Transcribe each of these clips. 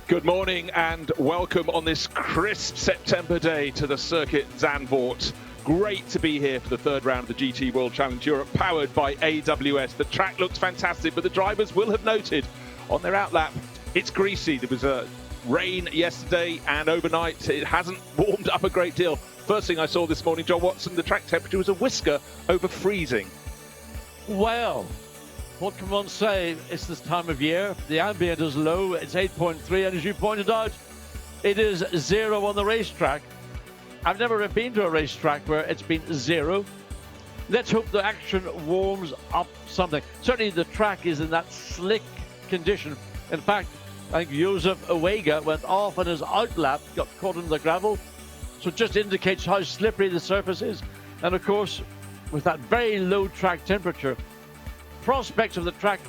Good morning and welcome on this crisp September day to the circuit Zandvoort. Great to be here for the third round of the GT World Challenge Europe, powered by AWS. The track looks fantastic, but the drivers will have noted on their outlap, it's greasy. There was a rain yesterday and overnight it hasn't warmed up a great deal. First thing I saw this morning, John Watson, the track temperature was a whisker over freezing. Well, what can one say? It's this time of year. The ambient is low. It's 8.3, and as you pointed out, it is 0 on the racetrack. I've never been to a racetrack where it's been 0. Let's hope the action warms up something. Certainly the track is in that slick condition. In fact, I think Josef Uwega went off on his outlap, got caught in the gravel. So it just indicates how slippery the surface is. And of course, with that very low track temperature, prospects of the track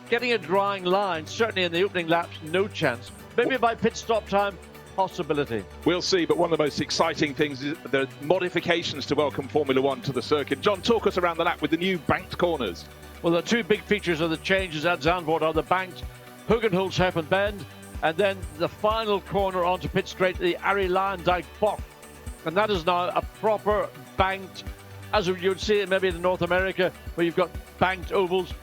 getting a drying line, certainly in the opening laps, no chance. Maybe by pit stop time, possibility. We'll see, but one of the most exciting things is the modifications to welcome Formula One to the circuit. John, talk us around the lap with the new banked corners. Well, the two big features of the changes at Zandvoort are the banked Hugenholzheffen bend, and then the final corner onto pit straight, the Arie Luijendijk Bocht. And that is now a proper banked, as you would see it maybe in North America, where you've got banked ovals.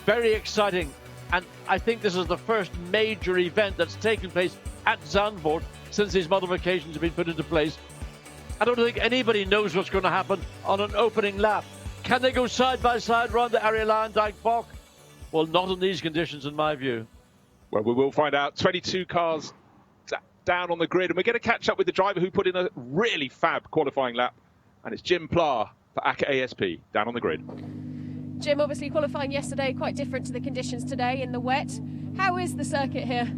Very exciting. And I think this is the first major event that's taken place at Zandvoort since these modifications have been put into place. I don't think anybody knows what's going to happen on an opening lap. Can they go side by side around the Arie Luijendijk Bocht? Well, not in these conditions, in my view. Well, we will find out. 22 cars down on the grid, and we're going to catch up with the driver who put in a really fab qualifying lap, and it's Jim Pla for ACA ASP down on the grid. Jim, obviously qualifying yesterday quite different to the conditions today in the wet. How is the circuit here?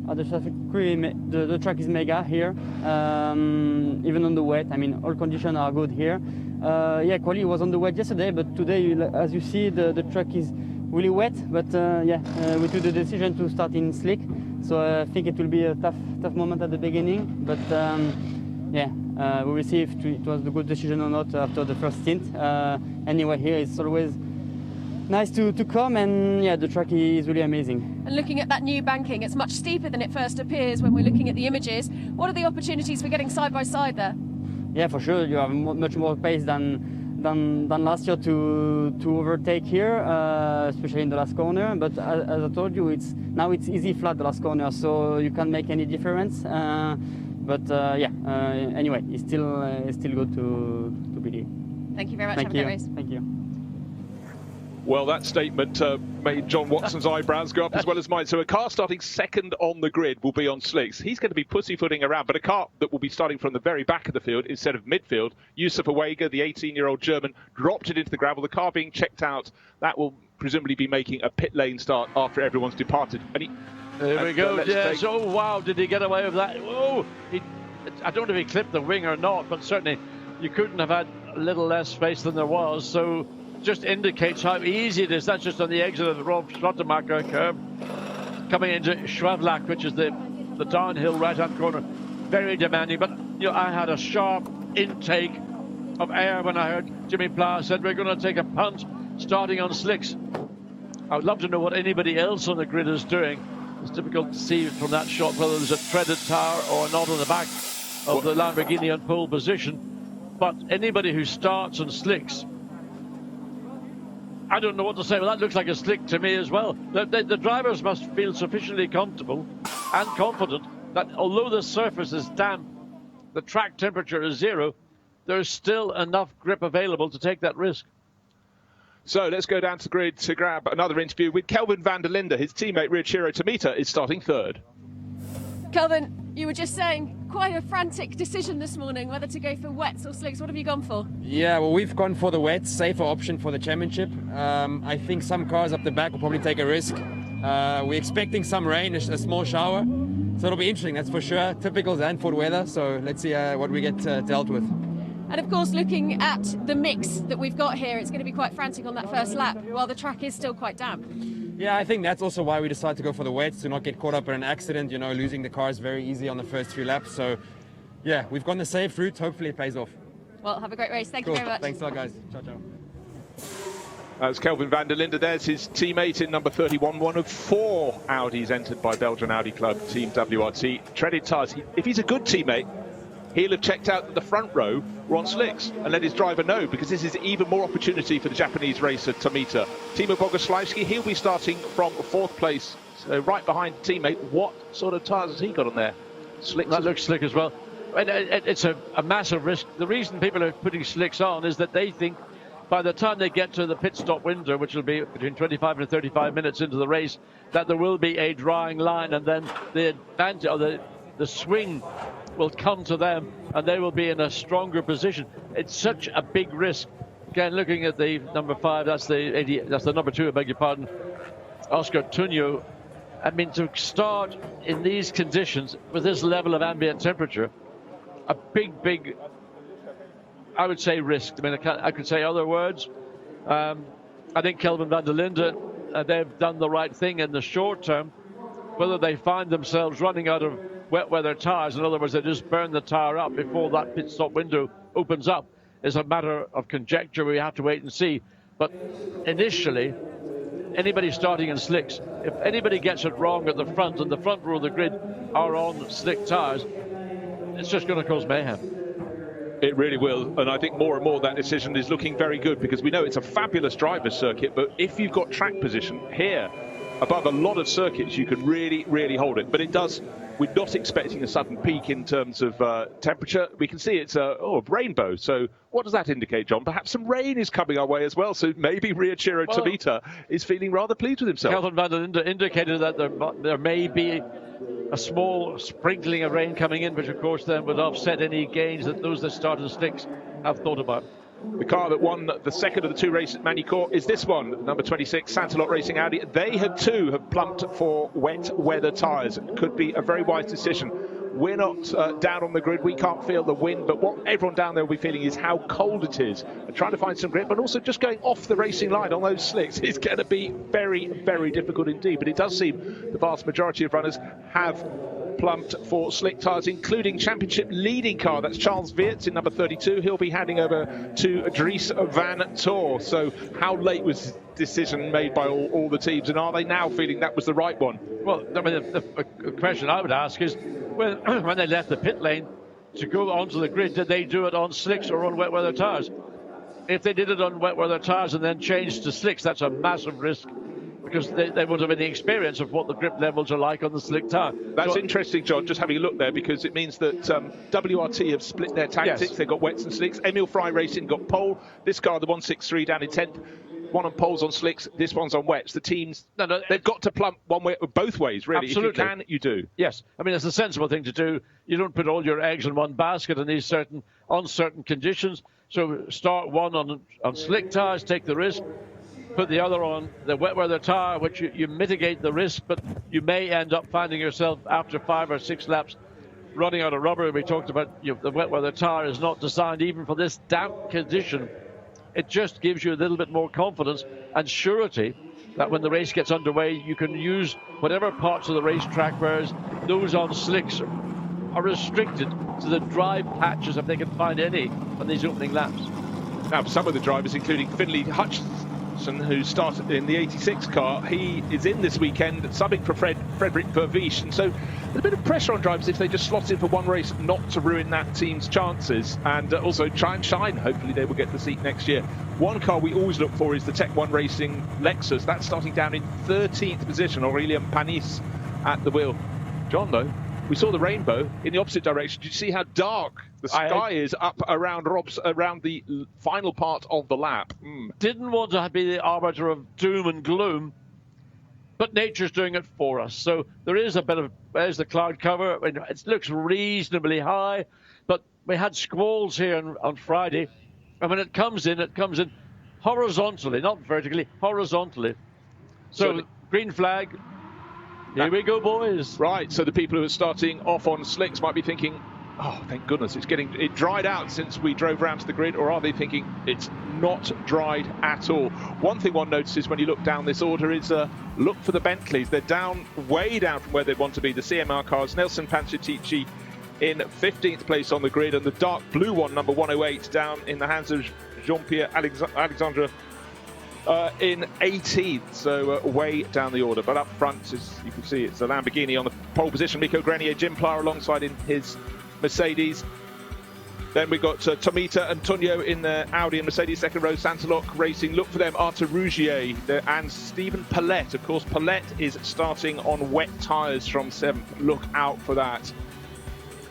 The track is mega here, even on the wet. I mean, all conditions are good here. Quali was on the wet yesterday, but today, as you see, the track is really wet. But we took the decision to start in slick, so I think it will be a tough moment at the beginning. But we will see if it was the good decision or not after the first stint. Anyway, here it's always nice to come, and the track is really amazing. And looking at that new banking, it's much steeper than it first appears when we're looking at the images. What are the opportunities for getting side by side there? Yeah, for sure, you have much more pace than last year to overtake here, especially in the last corner. But as I told you, now it's easy flat the last corner, so you can't make any difference. Anyway, it's still good to be here. Thank you very much. Have a great race. Thank you. Well, that statement made John Watson's eyebrows go up as well as mine. So a car starting second on the grid will be on slicks. He's going to be pussyfooting around, but a car that will be starting from the very back of the field instead of midfield. Josef Uwega, the 18-year-old German, dropped it into the gravel. The car being checked out. That will presumably be making a pit lane start after everyone's departed. There we go. Yes. Oh, wow. Did he get away with that? Oh, I don't know if he clipped the wing or not, but certainly you couldn't have had a little less space than there was. So just indicates how easy it is. That's just on the exit of the Rolf Schlottemacher curve, coming into Schwavlach, which is the downhill right-hand corner. Very demanding, but I had a sharp intake of air when I heard Jimmy Pla said we're going to take a punt starting on slicks. I would love to know what anybody else on the grid is doing. It's difficult to see from that shot whether there's a treaded tire or not on the back of the Lamborghini on pole position. But anybody who starts on slicks, I don't know what to say. Well, that looks like a slick to me as well. The drivers must feel sufficiently comfortable and confident that although the surface is damp, the track temperature is 0, there's still enough grip available to take that risk. So let's go down to the grid to grab another interview with Kelvin van der Linde. His teammate Ryoichiro Tomita is starting third. Kelvin, you were just saying quite a frantic decision this morning whether to go for wets or slicks. What have you gone for? Yeah, well, we've gone for the wet, safer option for the championship. I think some cars up the back will probably take a risk. We're expecting some rain, a small shower, so it'll be interesting, that's for sure. Typical Zandvoort weather, so let's see what we get dealt with. And of course, looking at the mix that we've got here, it's going to be quite frantic on that first lap while the track is still quite damp. Yeah, I think that's also why we decided to go for the wets, to not get caught up in an accident. Losing the cars very easy on the first few laps. So, yeah, we've gone the safe route. Hopefully it pays off. Well, have a great race. Thank you very much. Thanks a lot, guys. Ciao, ciao. That's Kelvin van der Linde. There's his teammate in number 31, one of 4 Audis entered by Belgian Audi Club, Team WRT. Treaded tyres. If he's a good teammate, he'll have checked out that the front row were on slicks and let his driver know, because this is even more opportunity for the Japanese racer Tomita. Timo Boguslavski, he'll be starting from 4th place, so right behind teammate. What sort of tyres has he got on there? Slicks. That looks slick as well. It's a massive risk. The reason people are putting slicks on is that they think by the time they get to the pit stop window, which will be between 25 and 35 minutes into the race, that there will be a drying line, and then the advantage, or the swing will come to them, and they will be in a stronger position. It's such a big risk. Again, looking at the number 5, that's the number 2, I beg your pardon, Oscar Tunio. I mean, to start in these conditions with this level of ambient temperature, a big, I would say, risk. I mean, I could say other words. I think Kelvin van der Linde, they've done the right thing in the short term. Whether they find themselves running out of wet weather tyres, in other words, they just burn the tyre up before that pit stop window opens up, is a matter of conjecture. We have to wait and see. But initially, anybody starting in slicks, if anybody gets it wrong at the front and the front row of the grid are on slick tyres, it's just going to cause mayhem. It really will, and I think more and more that decision is looking very good, because we know it's a fabulous driver's circuit, but if you've got track position here, above a lot of circuits, you can really hold it. But it does, we're not expecting a sudden peak in terms of temperature. We can see it's a rainbow. So what does that indicate, John? Perhaps some rain is coming our way as well. So maybe Riachiro Tomita is feeling rather pleased with himself. Kelvin van der Linde indicated that there may be a small sprinkling of rain coming in, which of course then would offset any gains that those that start in slicks have thought about. The car that won the second of the 2 races at Manicourt is this one, number 26, Santalot Racing Audi. They have plumped for wet weather tyres. Could be a very wise decision. We're not down on the grid. We can't feel the wind, but what everyone down there will be feeling is how cold it is. And trying to find some grip, but also just going off the racing line on those slicks is going to be very difficult indeed. But it does seem the vast majority of runners have plumped for slick tyres, including championship leading car. That's Charles Weerts in number 32. He'll be handing over to Dries van Tor. So how late was this decision made by all the teams, and are they now feeling that was the right one? Well, I mean, the question I would ask is, when they left the pit lane to go onto the grid, did they do it on slicks or on wet weather tyres? If they did it on wet weather tyres and then changed to slicks, that's a massive risk, because they won't have any experience of what the grip levels are like on the slick tyre. That's interesting, John, just having a look there, because it means that WRT have split their tactics. Yes. They've got wets and slicks. Emil Fry Racing got pole. This car, the 163, down in 10th. One on poles on slicks, this one's on wets. The teams, they've got to plump one way, both ways, really. Absolutely. If you can, you do. Yes, I mean, it's a sensible thing to do. You don't put all your eggs in one basket in these certain conditions. So start one on slick tyres, take the risk. Put the other on the wet weather tyre, which you mitigate the risk, but you may end up finding yourself after 5 or 6 laps running out of rubber. We talked about the wet weather tyre is not designed even for this damp condition. It just gives you a little bit more confidence and surety that when the race gets underway, you can use whatever parts of the racetrack, whereas those on slicks are restricted to the dry patches, if they can find any, on these opening laps. Now, some of the drivers, including Finley Hutchinson, who started in the 86 car, he is in this weekend, subbing for Frederick Vervies, and so there's a bit of pressure on drivers if they just slot in for one race not to ruin that team's chances, and also try and shine. Hopefully they will get the seat next year. One car we always look for is the Tech 1 Racing Lexus. That's starting down in 13th position, Aurélien Panis at the wheel. John, though, we saw the rainbow in the opposite direction. Did you see how dark the sky is up around the final part of the lap? Didn't want to be the arbiter of doom and gloom, but nature's doing it for us. So there is a bit of, there's the cloud cover. It looks reasonably high, but we had squalls here on Friday. And when it comes in horizontally, not vertically, horizontally. So green flag. Here we go, boys. Right, so the people who are starting off on slicks might be thinking, oh, thank goodness, it dried out since we drove round to the grid, or are they thinking it's not dried at all? One thing one notices when you look down this order is look for the Bentleys. They're way down from where they want to be. The CMR cars, Nelson Pancetici in 15th place on the grid, and the dark blue one, number 108, down in the hands of Jean-Pierre Alexandre in 18th, so way down the order. But up front, as you can see, it's a Lamborghini on the pole position. Miko Grenier, Jim Pla alongside in his Mercedes. Then we've got Tomita and Tunyo in the Audi and Mercedes second row. Santalok Racing, look for them. Arthur Rougier and Stephen Paulette. Of course, Paulette is starting on wet tyres from 7th. Look out for that.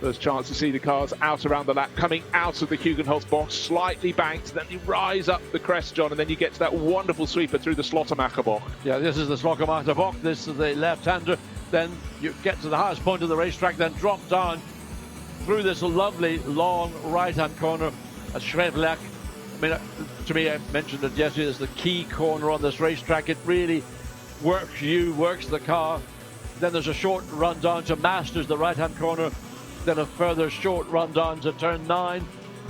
First chance to see the cars out around the lap, coming out of the Hugenholz box, slightly banked, then you rise up the crest, John, and then you get to that wonderful sweeper through the Slottermacher box. Yeah, this is the Slottermacher box. This is the left-hander. Then you get to the highest point of the racetrack, then drop down through this lovely long right-hand corner at Schwevlach. I mean, to me, I mentioned it yesterday, it's the key corner on this racetrack. It really works you, works the car. Then there's a short run down to Masters, the right-hand corner. Then a further short run down to turn 9,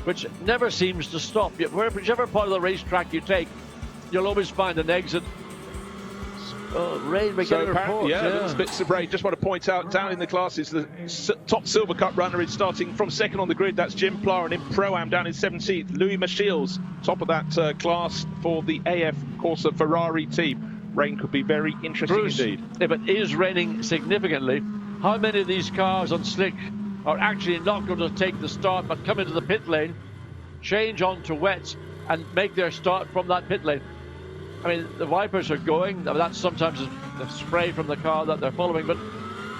which never seems to stop. Whichever part of the racetrack you take, you'll always find an exit. Rain, little bits of rain. Just want to point out, down in the classes, the top Silver Cup runner is starting from second on the grid. That's Jim Pla, and in Pro-Am down in 17th, Louis Michiels, top of that class for the AF Corsa Ferrari team. Rain could be very interesting indeed. If it is raining significantly, how many of these cars on slick are actually not going to take the start but come into the pit lane, change onto wets and make their start from that pit lane? I mean, the wipers are going. That's sometimes the spray from the car that they're following, but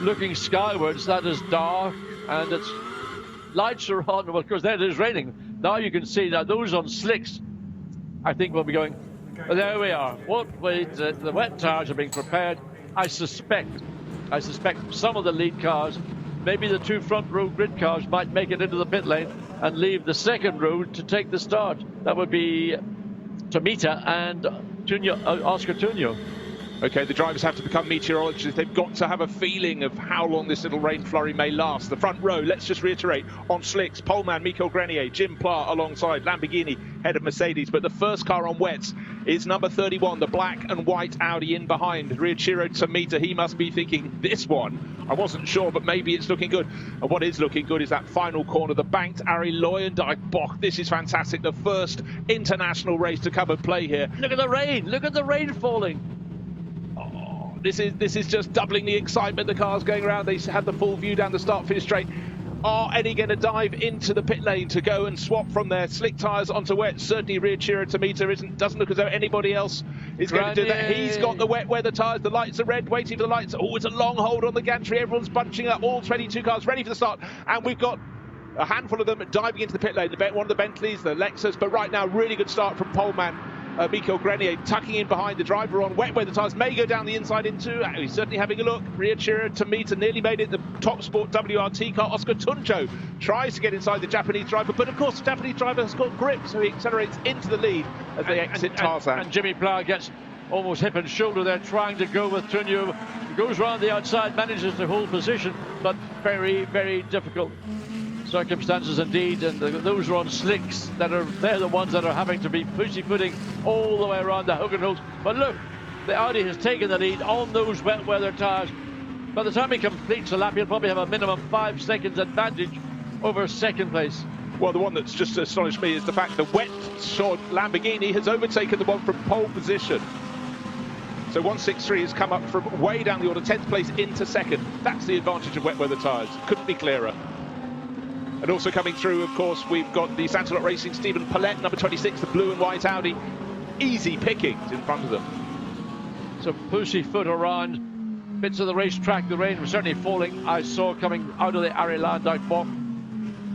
looking skywards, that is dark and its lights are on. Well, of course, there it is raining. Now you can see that those on slicks, I think, will be going. Well, there we are. The wet tires are being prepared. I suspect some of the lead cars, maybe the 2 front row grid cars, might make it into the pit lane and leave the second row to take the start. That would be Tomita and Oscar Tunyo. Okay, the drivers have to become meteorologists. They've got to have a feeling of how long this little rain flurry may last. The front row, let's just reiterate, on slicks, poleman Miko Grenier, Jim Pla alongside Lamborghini, head of Mercedes. But the first car on wets is number 31, the black and white Audi in behind. Ryuichiro Tomita, he must be thinking, this one, I wasn't sure, but maybe it's looking good. And what is looking good is that final corner, the banked Arie Luyendyk box. This is fantastic. The first international race to come and play here. Look at the rain falling. This is just doubling the excitement. The cars going around. They had the full view down the start-finish straight. Are any going to dive into the pit lane to go and swap from their slick tyres onto wet? Certainly Ryuichiro Tomita doesn't look as though anybody else is going to do that. He's got the wet weather tyres. The lights are red, waiting for the lights. Oh, it's a long hold on the gantry. Everyone's bunching up. All 22 cars ready for the start. And we've got a handful of them diving into the pit lane. One of the Bentleys, the Lexus. But right now, really good start from poleman Miko Grenier, tucking in behind the driver on wet weather tyres. May go down the inside into. He's certainly having a look. Ryuichiro Tomita nearly made it. The top sport WRT car, Oscar Tunjo, tries to get inside the Japanese driver, but of course the Japanese driver has got grip, so he accelerates into the lead as they exit Tarzan. And Jimmy Pla gets almost hip and shoulder there, trying to go with Tunjo. Goes round the outside, manages to hold position, but very, very difficult circumstances indeed, and those are on slicks they're the ones that are having to be pussyfooting all the way around the Hugenholz. But look, the Audi has taken the lead on those wet weather tyres. By the time he completes the lap, he'll probably have a minimum 5 seconds advantage over second place. Well, the one that's just astonished me is the fact the wet short Lamborghini has overtaken the one from pole position. So 163 has come up from way down the order, 10th place into second. That's the advantage of wet weather tyres. Couldn't be clearer. And also coming through, of course, we've got the Santalok Racing Stephen Paulette, number 26, the blue and white Audi. Easy pickings in front of them. So pussyfoot around bits of the racetrack. The rain was certainly falling. I saw coming out of the Arie Luyendyk box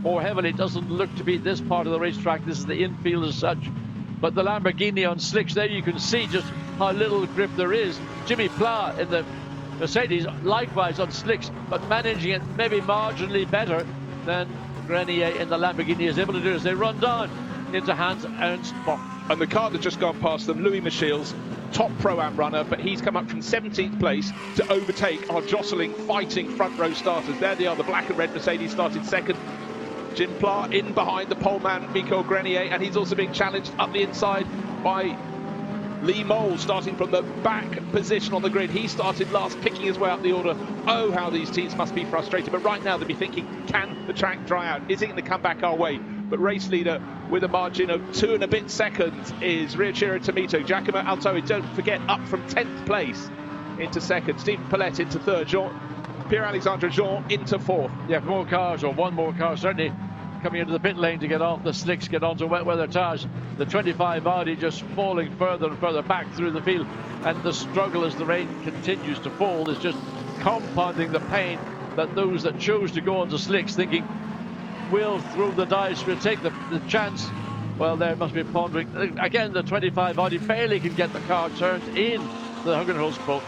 more heavily. It doesn't look to be this part of the racetrack. This is the infield as such. But the Lamborghini on slicks, there you can see just how little grip there is. Jimmy Pla in the Mercedes, likewise on slicks, but managing it maybe marginally better than Grenier in the Lamborghini is able to do as they run down into Hans Ernst Bock. And the car that just gone past them, Louis Michiels, top Pro-Am runner, but he's come up from 17th place to overtake our jostling, fighting front row starters. There they are, the black and red Mercedes started second. Jim Pla in behind the poleman Miko Grenier, and he's also being challenged up the inside by Lee Mole, starting from the back position on the grid. He started last, picking his way up the order. Oh, how these teams must be frustrated. But right now they'll be thinking, can the track dry out? Is it going to come back our way? But race leader with a margin of 2 and a bit seconds is Riachiro Tomito. Giacomo Altoe, don't forget, up from 10th place into second. Stephen Paulette into third. Pierre-Alexandre Jean into fourth. Yeah, more cars, or one more car certainly, coming into the pit lane to get off the slicks, get onto wet weather tyres. The 25 Audi just falling further and further back through the field, and the struggle as the rain continues to fall is just compounding the pain that those that chose to go onto slicks thinking, we'll throw the dice, we'll take the chance. Well, there must be pondering. Again, the 25 Audi barely can get the car turned in the Huggenholzbrook.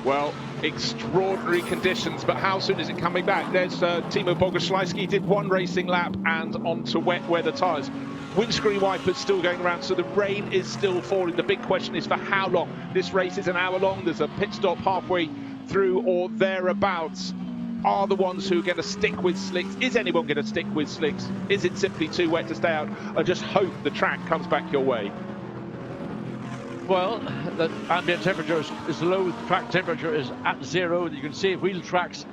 Well, extraordinary conditions, but how soon is it coming back? There's Timo Boguslawski, did one racing lap and onto wet weather tyres. Windscreen wipers still going around, so the rain is still falling. The big question is for how long? This race is an hour long. There's a pit stop halfway through or thereabouts. Are the ones who are going to stick with slicks? Is anyone going to stick with slicks? Is it simply too wet to stay out? And just hope the track comes back your way. Well, the ambient temperature is low, the track temperature is at 0. You can see wheel tracks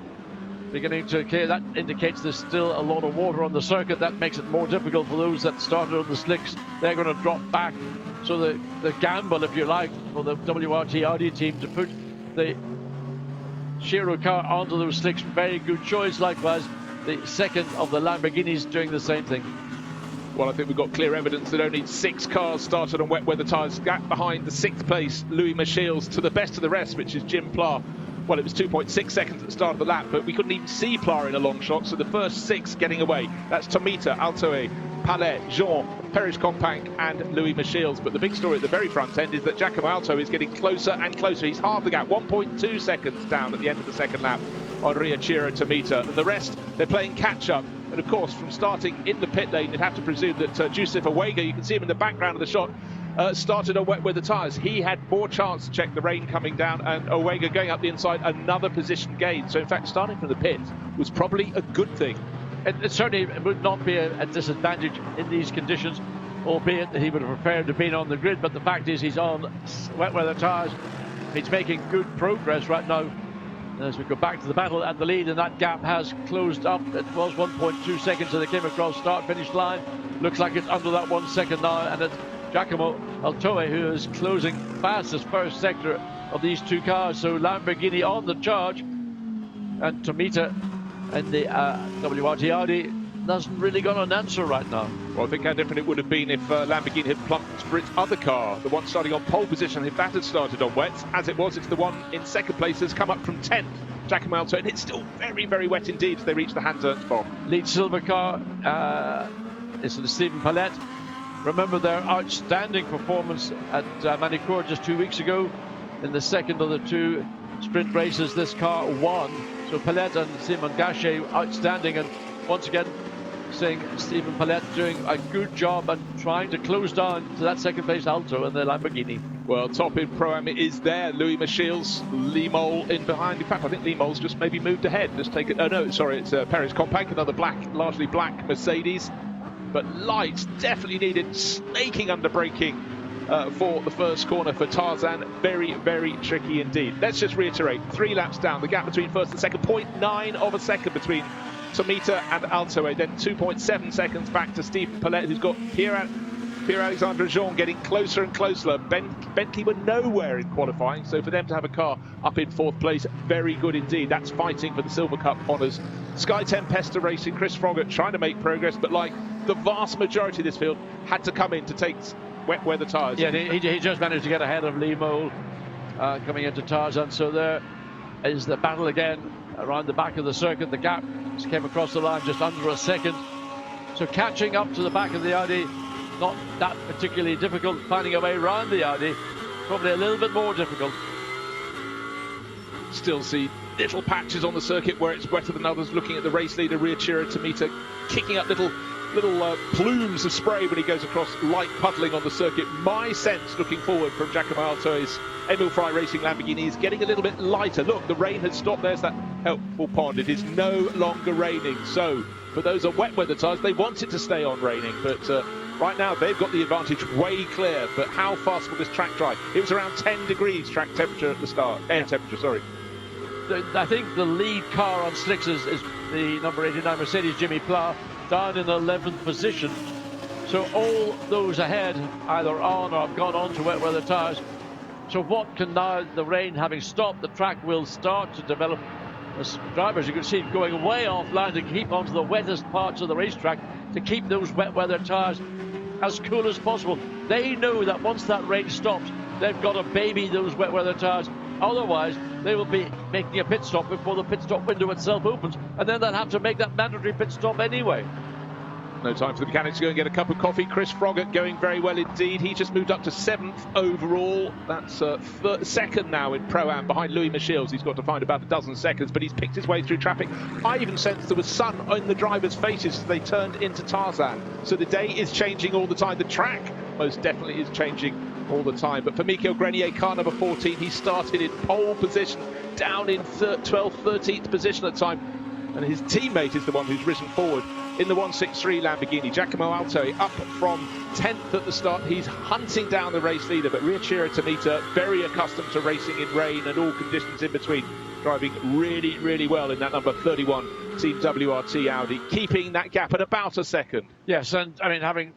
beginning to clear. That indicates there's still a lot of water on the circuit. That makes it more difficult for those that started on the slicks. They're going to drop back. So the gamble, if you like, for the WRT Audi team to put the Shiro car onto those slicks, very good choice. Likewise, the second of the Lamborghinis doing the same thing. Well, I think we've got clear evidence that only 6 cars started on wet weather tyres. Gap behind the 6th place, Louis Michiels, to the best of the rest, which is Jim Pla. Well, it was 2.6 seconds at the start of the lap, but we couldn't even see Pla in a long shot, so the first 6 getting away. That's Tomita, Altoe, Palais, Jean, Peres Companc and Louis Michiels. But the big story at the very front end is that Giacomo Altoe is getting closer and closer. He's half the gap, 1.2 seconds down at the end of the second lap on Riachiro Tomita. And the rest, they're playing catch-up. And of course, from starting in the pit lane, you'd have to presume that Joseph Owega, you can see him in the background of the shot, started on wet weather tyres. He had more chance to check the rain coming down, and Owega going up the inside, another position gain. So in fact, starting from the pit was probably a good thing. It certainly would not be a disadvantage in these conditions, albeit that he would have preferred to have been on the grid. But the fact is, he's on wet weather tyres. He's making good progress right now. As we go back to the battle at the lead, and that gap has closed up. It was 1.2 seconds as they came across start-finish line. Looks like it's under that 1 second now, and it's Giacomo Altoe who is closing fast as first sector of these 2 cars. So Lamborghini on the charge, and Tomita and the WRT Audi hasn't really got an answer right now. Well, I think how different it would have been if Lamborghini had plumped for its other car, the one starting on pole position, if that had started on wet. As it was, it's the one in second place has come up from 10th, Giacomo Altoe, and it's still very, very wet indeed as they reach the Hans-Ernst-Bomb. Lead silver car is the Stephen Paulette. Remember their outstanding performance at Manicourt just 2 weeks ago. In the second of the 2 sprint races, this car won. So Paulette and Simon Gachet outstanding, and once again saying Stephen Paulette doing a good job and trying to close down to that second place Alto and the Lamborghini. Well, top in Pro-Am is there. Louis Michiels, Lee Mole in behind. In fact, I think Lee Mole's just maybe moved ahead. Just take it. Oh no, sorry, it's Peres Companc, another black, largely black Mercedes. But lights definitely needed, snaking under braking for the first corner for Tarzan. Very, very tricky indeed. Let's just reiterate, 3 laps down. The gap between first and second, 0.9 of a second between Tomita and Altoe. Then 2.7 seconds back to Stephen Paulette, who's got Pierre-Alexandre Jean getting closer and closer. Bentley were nowhere in qualifying, so for them to have a car up in 4th place, very good indeed. That's fighting for the Silver Cup honours. Sky Tempesta Racing, Chris Froggatt trying to make progress, but like the vast majority of this field, had to come in to take wet weather tyres. Yeah, he just managed to get ahead of Lee Mole coming into Tarzan. So there is the battle again around the back of the circuit. The gap came across the line just under a second. So catching up to the back of the Audi, not that particularly difficult. Finding a way around the Audi, probably a little bit more difficult. Still see little patches on the circuit where it's wetter than others. Looking at the race leader, Riachiro Tomita, kicking up little plumes of spray when he goes across, light puddling on the circuit. My sense, looking forward from Giacomo Altoe's Emil Frey Racing Lamborghini, is getting a little bit lighter. Look, the rain has stopped. There's that helpful pond. It is no longer raining. So for those on wet weather tyres, they want it to stay on raining, but right now they've got the advantage way clear. But how fast will this track dry? It was around 10 degrees track temperature at the start, air temperature, sorry. I think the lead car on slicks is the number 89 Mercedes, Jimmy Plough, down in 11th position. So all those ahead either on or have gone on to wet weather tyres. So what can now, the rain having stopped, the track will start to develop. As drivers, you can see, going way offline to keep onto the wettest parts of the racetrack to keep those wet weather tyres as cool as possible. They know that once that rain stops, they've got to baby those wet weather tyres. Otherwise, they will be making a pit stop before the pit stop window itself opens, and then they'll have to make that mandatory pit stop anyway. No time for the mechanics to go and get a cup of coffee. Chris Froggatt going very well indeed. He just moved up to 7th overall. That's second now in Pro-Am behind Louis Michiels. He's got to find about a dozen seconds, but he's picked his way through traffic. I even sensed there was sun on the drivers' faces as they turned into Tarzan. So the day is changing all the time. The track most definitely is changing all the time. But for Michael Grenier, car number 14, he started in pole position, down in 12th, 13th position at the time. And his teammate is the one who's risen forward in the 163 Lamborghini. Giacomo Alto up from 10th at the start. He's hunting down the race leader, but Riachira Tomita, very accustomed to racing in rain and all conditions in between, driving really, really well in that number 31 Team WRT Audi, keeping that gap at about a second. Yes, and I mean, having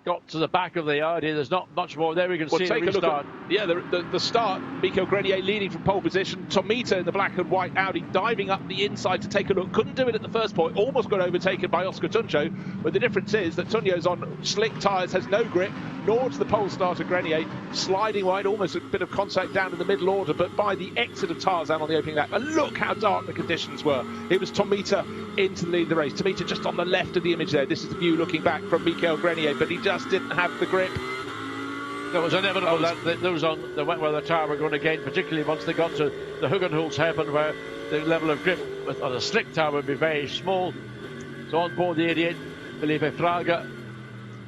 got to the back of the Audi, there's not much more there. We can see take the restart. The start. Michael Grenier leading from pole position. Tomita in the black and white Audi diving up the inside to take a look. Couldn't do it at the first point. Almost got overtaken by Oscar Tunjo. But the difference is that Tunjo's on slick tyres, has no grip, nor to the pole starter Grenier. Sliding wide, almost a bit of contact down in the middle order. But by the exit of Tarzan on the opening lap, and look how dark the conditions were. It was Tomita into the lead of the race. Tomita just on the left of the image there. This is the view looking back from Michael Grenier, but he just didn't have the grip. It was inevitable that those on the wet weather tyre were going to gain, particularly once they got to the Hugenholz-Happen, where the level of grip on a slick tyre would be very small. So on board the 88, Felipe Fraga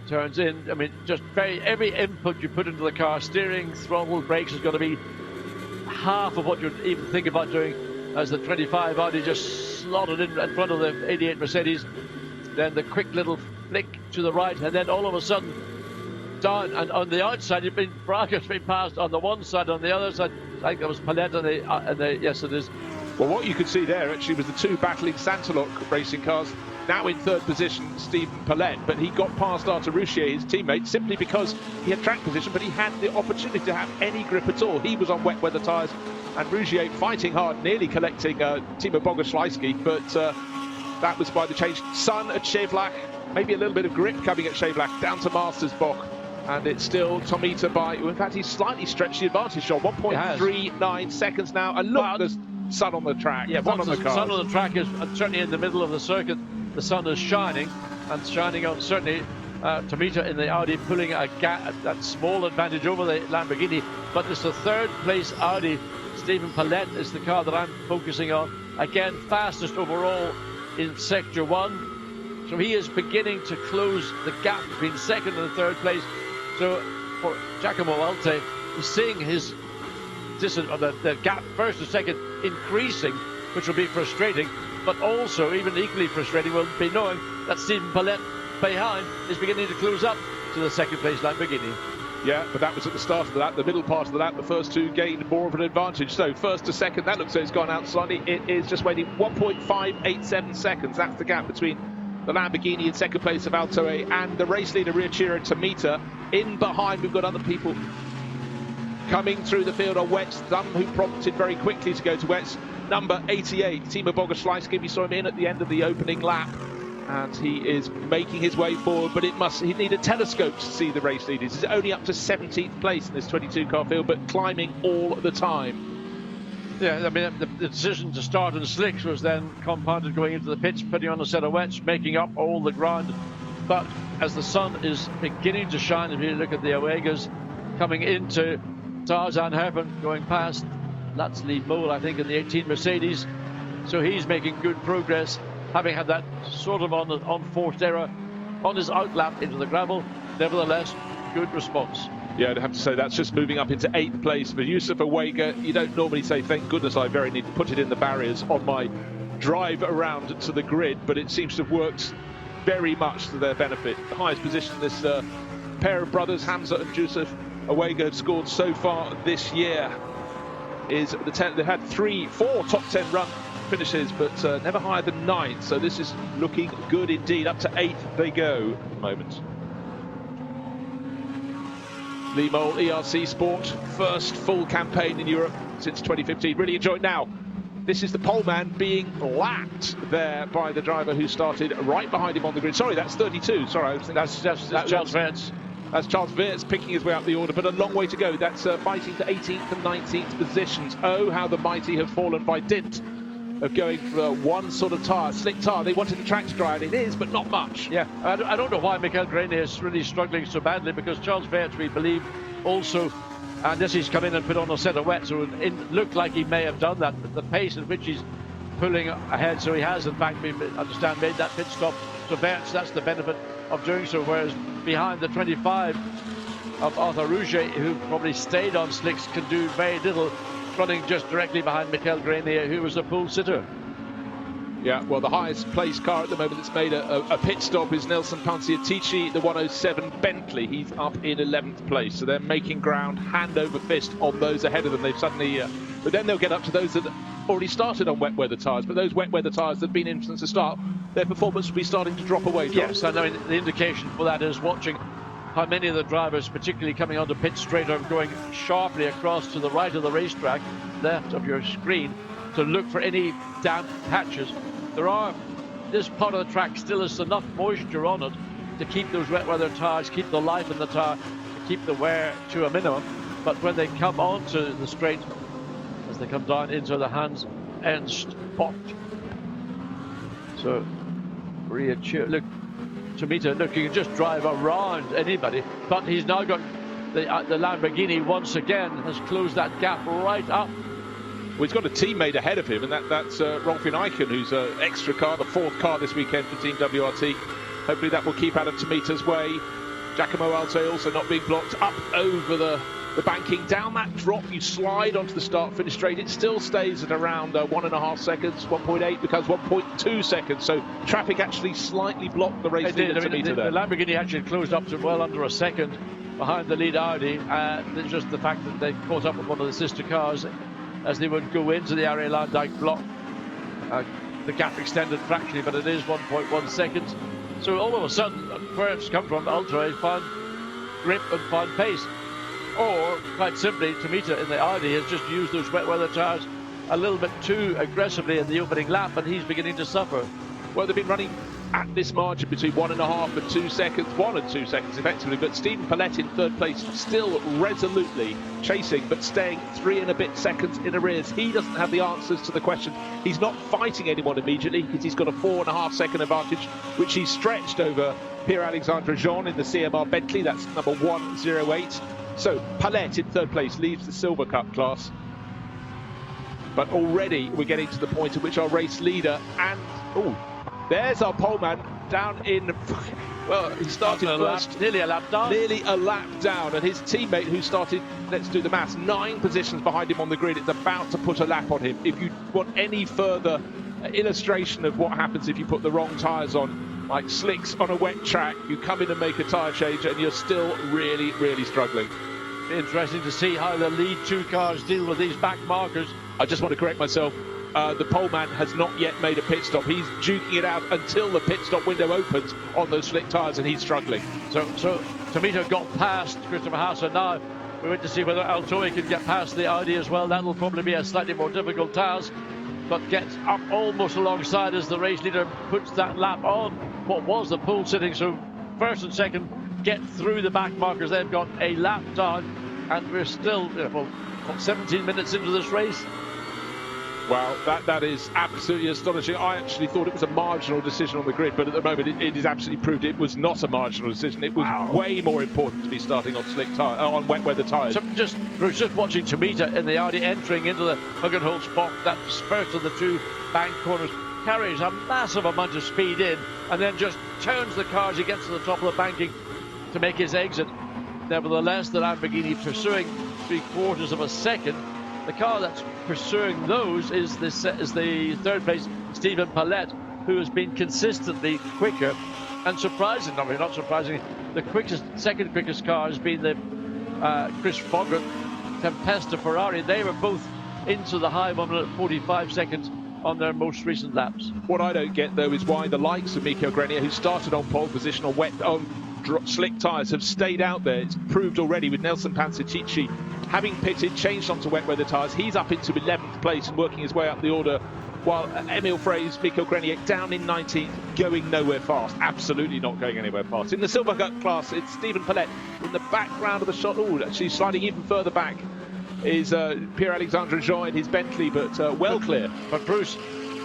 turns in. I mean, just every input you put into the car, steering, throttle, brakes, is going to be half of what you'd even think about doing, as the 25 Audi just slotted in front of the 88 Mercedes. Then the quick little flick to the right, and then all of a sudden down, and on the outside Fraga's been passed on the one side, on the other side I think it was Palette and yes it is. Well, what you could see there actually was the two battling Santaloc racing cars. Now in third position, Stephen Palette, but he got past Artur Rouchier, his teammate, simply because he had track position, but he had the opportunity to have any grip at all. He was on wet weather tyres, and Rouchier fighting hard, nearly collecting Timo Bogoslawski, but that was by the change. Sun at Chevlach, maybe a little bit of grip coming at Chevlach, down to Mastersbach, and it's still Tomita by, in fact, he's slightly stretched the advantage, John. 1.39 seconds now, and look, there's sun on the track. Yeah, once the sun on the track is certainly in the middle of the circuit, the sun is shining, and shining on certainly Tomita in the Audi, pulling a gap, that small advantage over the Lamborghini. But it's the third place Audi. Stephen Palette is the car that I'm focusing on. Again, fastest overall in Sector 1. So he is beginning to close the gap between second and third place. So for Giacomo Alte, he's seeing his the gap first and second increasing, which will be frustrating, but also even equally frustrating will be knowing that Stephen Palette behind is beginning to close up to the second place Lamborghini. Yeah, but that was at the start of the lap. The middle part of the lap, the first two gained more of an advantage. So first to second, that looks like it's gone out slightly. It is just waiting 1.587 seconds. That's the gap between the Lamborghini in second place of Alto and the race leader Riachira Tomita. In behind, we've got other people coming through the field on wets. Some who prompted very quickly to go to wets. Number 88, Timo Bogoslawski. We saw him in at the end of the opening lap, and he is making his way forward, but he'd need a telescope to see the race leaders. He's only up to 17th place in this 22 car field, but climbing all the time. Yeah, I mean, the decision to start in slicks was then compounded going into the pits, putting on a set of wets, making up all the ground. But as the sun is beginning to shine, if you look at the Awegas coming into Tarzan Herpen, going past Latzli Mole, I think, in the 18 Mercedes. So he's making good progress, having had that sort of on forced error on his outlap into the gravel. Nevertheless, good response. Yeah, I'd have to say that's just moving up into 8th place. For Yusuf Awega, you don't normally say, thank goodness I very need to put it in the barriers on my drive around to the grid, but it seems to have worked very much to their benefit. The highest position this pair of brothers, Hamza and Yusuf Awega, have scored so far this year. is the 10. They had 4 top 10 run finishes, but never higher than 9. So this is looking good indeed. Up to 8th they go at the moment. Lee Mole, ERC Sport, first full campaign in Europe since 2015. Really enjoyed. Now, this is the poleman being lapped there by the driver who started right behind him on the grid. Sorry, that's 32. Sorry, I was thinking that's Charles Wirtz. That's Charles Wirtz picking his way up the order, but a long way to go. That's fighting for 18th and 19th positions. Oh, how the mighty have fallen by dint of going for one sort of tyre, slick tyre. They wanted the track to dry, and it is, but not much. Yeah, I don't know why Michael Grenier is really struggling so badly, because Charles Wirtz, we believe, also, and this he's come in and put on a set of wet, so it looked like he may have done that, but the pace at which he's pulling ahead, so he has in fact made that pit stop. So Wirtz, that's the benefit of doing so, whereas behind the 25 of Arthur Rouget, who probably stayed on slicks, can do very little, running just directly behind Michael Grenier, who was a pole sitter. Yeah, well, the highest placed car at the moment that's made a pit stop is Nelson Panciatici, the 107 Bentley. He's up in 11th place, so they're making ground hand over fist on those ahead of them. They've suddenly, but then they'll get up to those that already started on wet weather tyres. But those wet weather tyres that have been in since the start, their performance will be starting to drop away. Yes, I know the indication for that is watching how many of the drivers, particularly coming onto pit straight, are going sharply across to the right of the racetrack, left of your screen, to look for any damp patches. This part of the track still has enough moisture on it to keep those wet weather tyres, keep the life in the tyre, keep the wear to a minimum. But when they come onto the straight, as they come down into the Hans Ernst spot, so look, Tomita, look, you can just drive around anybody, but he's now got the Lamborghini once again has closed that gap right up. Well, he's got a teammate ahead of him, and that's Rolfin Eichen, who's an extra car, the 4th car this weekend for Team WRT. Hopefully that will keep Adam Tomita's way. Giacomo Alto also not being blocked. Up over the banking, down that drop, you slide onto the start-finish straight. It still stays at around 1.5 seconds, 1.8 becomes 1.2 seconds. So traffic actually slightly blocked the race leader Tomita there. The Lamborghini actually closed up to well under a second behind the lead Audi. It's just the fact that they caught up with one of the sister cars as they would go into the Ariel Dyke block. The gap extended fractionally, but it is 1.1 seconds. So all of a sudden, where it's come from, Ultra found grip and found pace. Or, quite simply, Tomita in the Audi has just used those wet weather tyres a little bit too aggressively in the opening lap, and he's beginning to suffer. Well, they've been running at this margin between 1.5 and 2 seconds, 1 and 2 seconds effectively, but Stephen Paulette in 3rd place still resolutely chasing, but staying 3 and a bit seconds in arrears. He doesn't have the answers to the question. He's not fighting anyone immediately because he's got a 4.5 second advantage, which he's stretched over Pierre-Alexandre Jean in the CMR Bentley. That's number 108. So Paulette in 3rd place leaves the Silver Cup class. But already we're getting to the point at which our race leader and... there's our poleman down in, well, he started first, nearly a lap down, and his teammate who started, let's do the maths, 9 positions behind him on the grid, it's about to put a lap on him. If you want any further illustration of what happens if you put the wrong tyres on, like slicks on a wet track, you come in and make a tyre change and you're still really, really struggling. Interesting to see how the lead 2 cars deal with these back markers. I just want to correct myself. The poleman has not yet made a pit stop. He's duking it out until the pit stop window opens on those slick tyres, and he's struggling. So Tomita got past Christopher Haas, and now we wait to see whether Altoe can get past the Audi as well. That'll probably be a slightly more difficult task, but gets up almost alongside as the race leader puts that lap on what was the pole sitting. So first and second get through the back markers. They've got a lap down, and we're still 17 minutes into this race. Wow, that is absolutely astonishing. I actually thought it was a marginal decision on the grid, but at the moment it is absolutely proved it was not a marginal decision. It was way more important to be starting on on wet weather tyres. So just watching Tomita in the Audi entering into the Huggenholz spot, that first of the 2 bank corners, carries a massive amount of speed in, and then just turns the car as he gets to the top of the banking to make his exit. Nevertheless, the Lamborghini pursuing 3/4 of a second. The car that's pursuing those is the 3rd place Stephen Paulette, who has been consistently quicker, and surprisingly, not surprisingly, the second quickest car has been the Chris Fogart Tempesta Ferrari. They were both into the high 1 minute 45 seconds on their most recent laps. What I don't get, though, is why the likes of Mikel Grenier, who started on pole position on slick tyres, have stayed out there. It's proved already with Nelson Pansicici having pitted, changed onto wet weather tyres. He's up into 11th place and working his way up the order, while Emil Frey's Mikel Grenier down in 19th, going nowhere fast. Absolutely not going anywhere fast. In the Silver Cup class, it's Stephen Paulette in the background of the shot. Oh, actually sliding even further back is Pierre-Alexandre Jean in his Bentley, but well clear. But Bruce,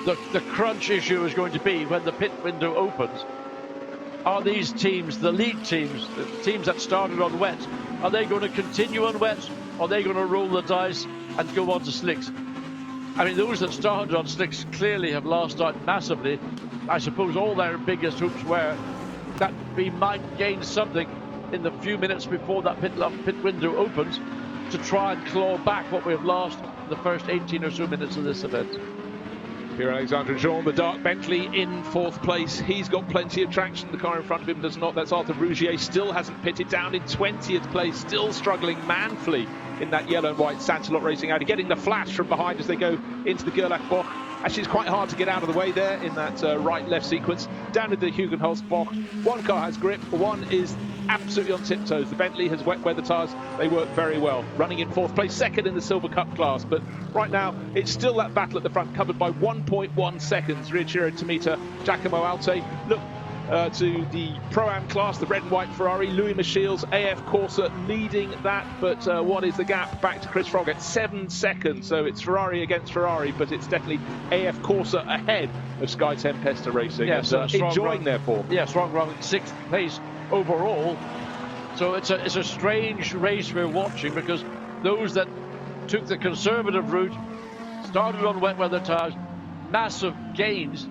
the crunch issue is going to be when the pit window opens. Are these teams, the lead teams, the teams that started on wet, are they going to continue on wet? Or are they going to roll the dice and go on to slicks? I mean, those that started on slicks clearly have lost out massively. I suppose all their biggest hopes were that we might gain something in the few minutes before that pit window opens to try and claw back what we've lost in the first 18 or so minutes of this event. Pierre-Alexandre Jean, the dark Bentley, in 4th place. He's got plenty of traction. The car in front of him does not. That's Arthur Rougier. Still hasn't pitted, down in 20th place. Still struggling manfully in that yellow and white Santalot Racing Audi. Getting the flash from behind as they go into the Gerlach-Boch. Actually, it's quite hard to get out of the way there in that right-left sequence. Down in the Hugenholz-Boch. One car has grip. One is absolutely on tiptoes. The Bentley has wet weather tyres. They work very well. Running in 4th place, 2nd in the Silver Cup class. But right now, it's still that battle at the front, covered by 1.1 seconds. Riachiro Tomita, Giacomo Alte. Look to the Pro-Am class, the red and white Ferrari. Louis Michiels, AF Corsa leading that. But what is the gap back to Chris Froggatt? 7 seconds. So it's Ferrari against Ferrari, but it's definitely AF Corsa ahead of Sky Tempesta Racing. Yes, enjoying their form. Yes, Strong Run 6th place overall. So it's a strange race we're watching, because those that took the conservative route started on wet weather tyres, massive gains.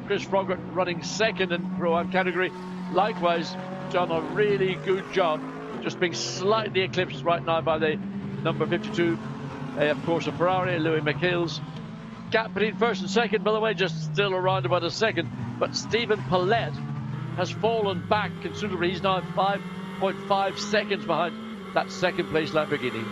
Chris Froggatt running 2nd in Pro-Am category, likewise done a really good job, just being slightly eclipsed right now by the number 52 of course of Ferrari, Louis Michiels. Gap between 1st and 2nd, by the way, just still around about a 2nd, but Stephen Paulette has fallen back considerably. He's now 5.5 seconds behind that 2nd place Lamborghini.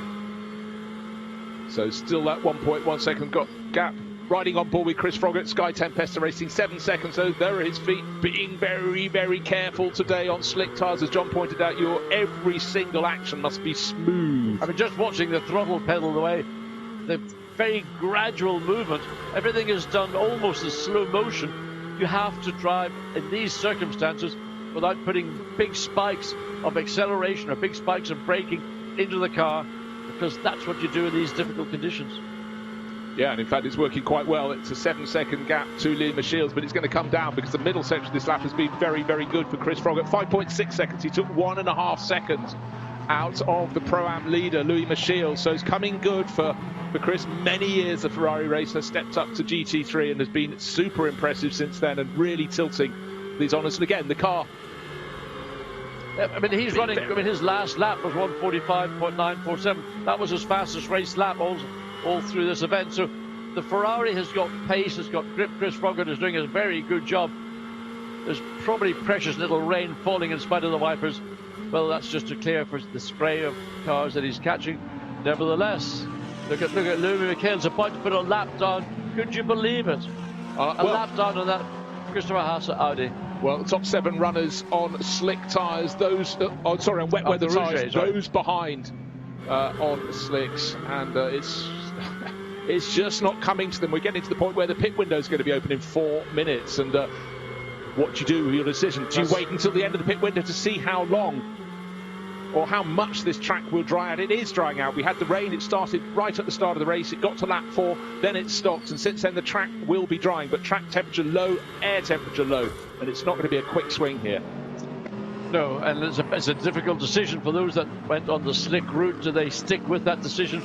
So still that 1.1 second gap. Riding on board with Chris Froggatt, Sky Tempesta Racing, 7 seconds. So there are his feet, being very, very careful today on slick tyres. As John pointed out, your every single action must be smooth. I mean, just watching the throttle pedal, the way, the very gradual movement, everything is done almost in slow motion. You have to drive in these circumstances without putting big spikes of acceleration or big spikes of braking into the car, because that's what you do in these difficult conditions. Yeah, and in fact, it's working quite well. It's a 7-second gap to Louis Michiels, but it's going to come down because the middle section of this lap has been very, very good for Chris Froggatt. 5.6 seconds. He took 1.5 seconds out of the Pro-Am leader, Louis Michiels. So it's coming good for Chris. Many years a Ferrari racer, stepped up to GT3 and has been super impressive since then, and really tilting these honours. And again, the car... I mean, he's running... I mean, his last lap was 1:45.947. That was his fastest race lap all through this event. So the Ferrari has got pace, has got grip. Chris Froggatt is doing a very good job. There's probably precious little rain falling in spite of the wipers. Well, that's just to clear for the spray of cars that he's catching. Nevertheless, look at Louis Michiels about to put a lap down. Could you believe it? A lap down on that Christopher Haase Audi. Well, top 7 runners on slick tyres. Those, on wet weather tyres. Those behind on slicks, and it's just not coming to them. We're getting to the point where the pit window is going to be open in 4 minutes, and what do you do with your decision? Do you wait until the end of the pit window to see how long or how much this track will dry out? It is drying out. We had the rain. It started right at the start of the race. It got to lap 4, then it stopped, and since then the track will be drying, but track temperature low, air temperature low, and it's not going to be a quick swing here. No, and it's a difficult decision for those that went on the slick route. Do they stick with that decision,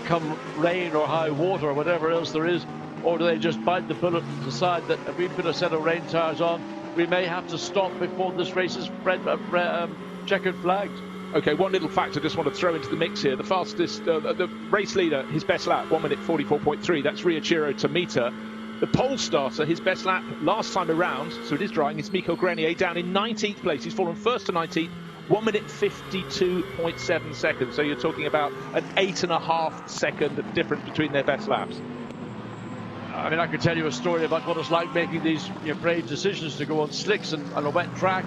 come rain or high water or whatever else there is, or do they just bite the bullet and decide that if we put a set of rain tyres on, we may have to stop before this race is checkered flagged? Okay, one little fact I just want to throw into the mix here. The fastest, the race leader, his best lap, 1:44.3. That's Riachiro Tomita. The pole starter, his best lap last time around, so it is drying, is Mikel Grenier, down in 19th place. He's fallen 1st to 19th 1 minute 52.7 seconds. So you're talking about an 8.5 second difference between their best laps. I mean, I could tell you a story about what it's like making these brave decisions to go on slicks and on a wet track.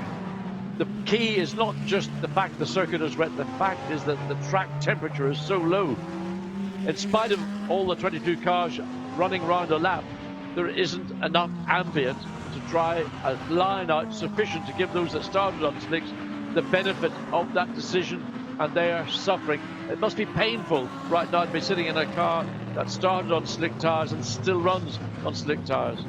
The key is not just the fact the circuit is wet. The fact is that the track temperature is so low. In spite of all the 22 cars running around a lap, there isn't enough ambient to dry a line out sufficient to give those that started on slicks the benefit of that decision, and they are suffering. It must be painful right now to be sitting in a car that started on slick tyres and still runs on slick tyres.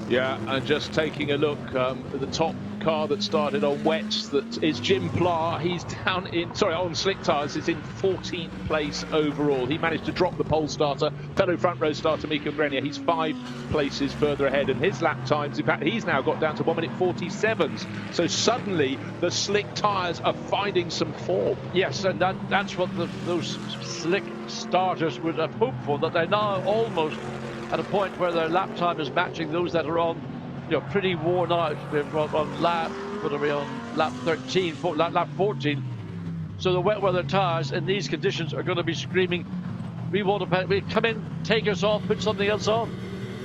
Yeah, and just taking a look at the top car that started on wets, that is Jim Pla. He's down in, on slick tyres, is in 14th place overall. He managed to drop the pole starter, fellow front row starter Mika Grenier. He's 5 places further ahead, and his lap times, in fact, he's now got down to 1 minute 47s. So suddenly the slick tyres are finding some form. Yes, and that's what those slick starters would have hoped for, that they're now almost at a point where their lap time is matching those that are on, pretty worn out. We're on lap 13, lap 14. So the wet weather tyres in these conditions are going to be screaming, we come in, take us off, put something else on.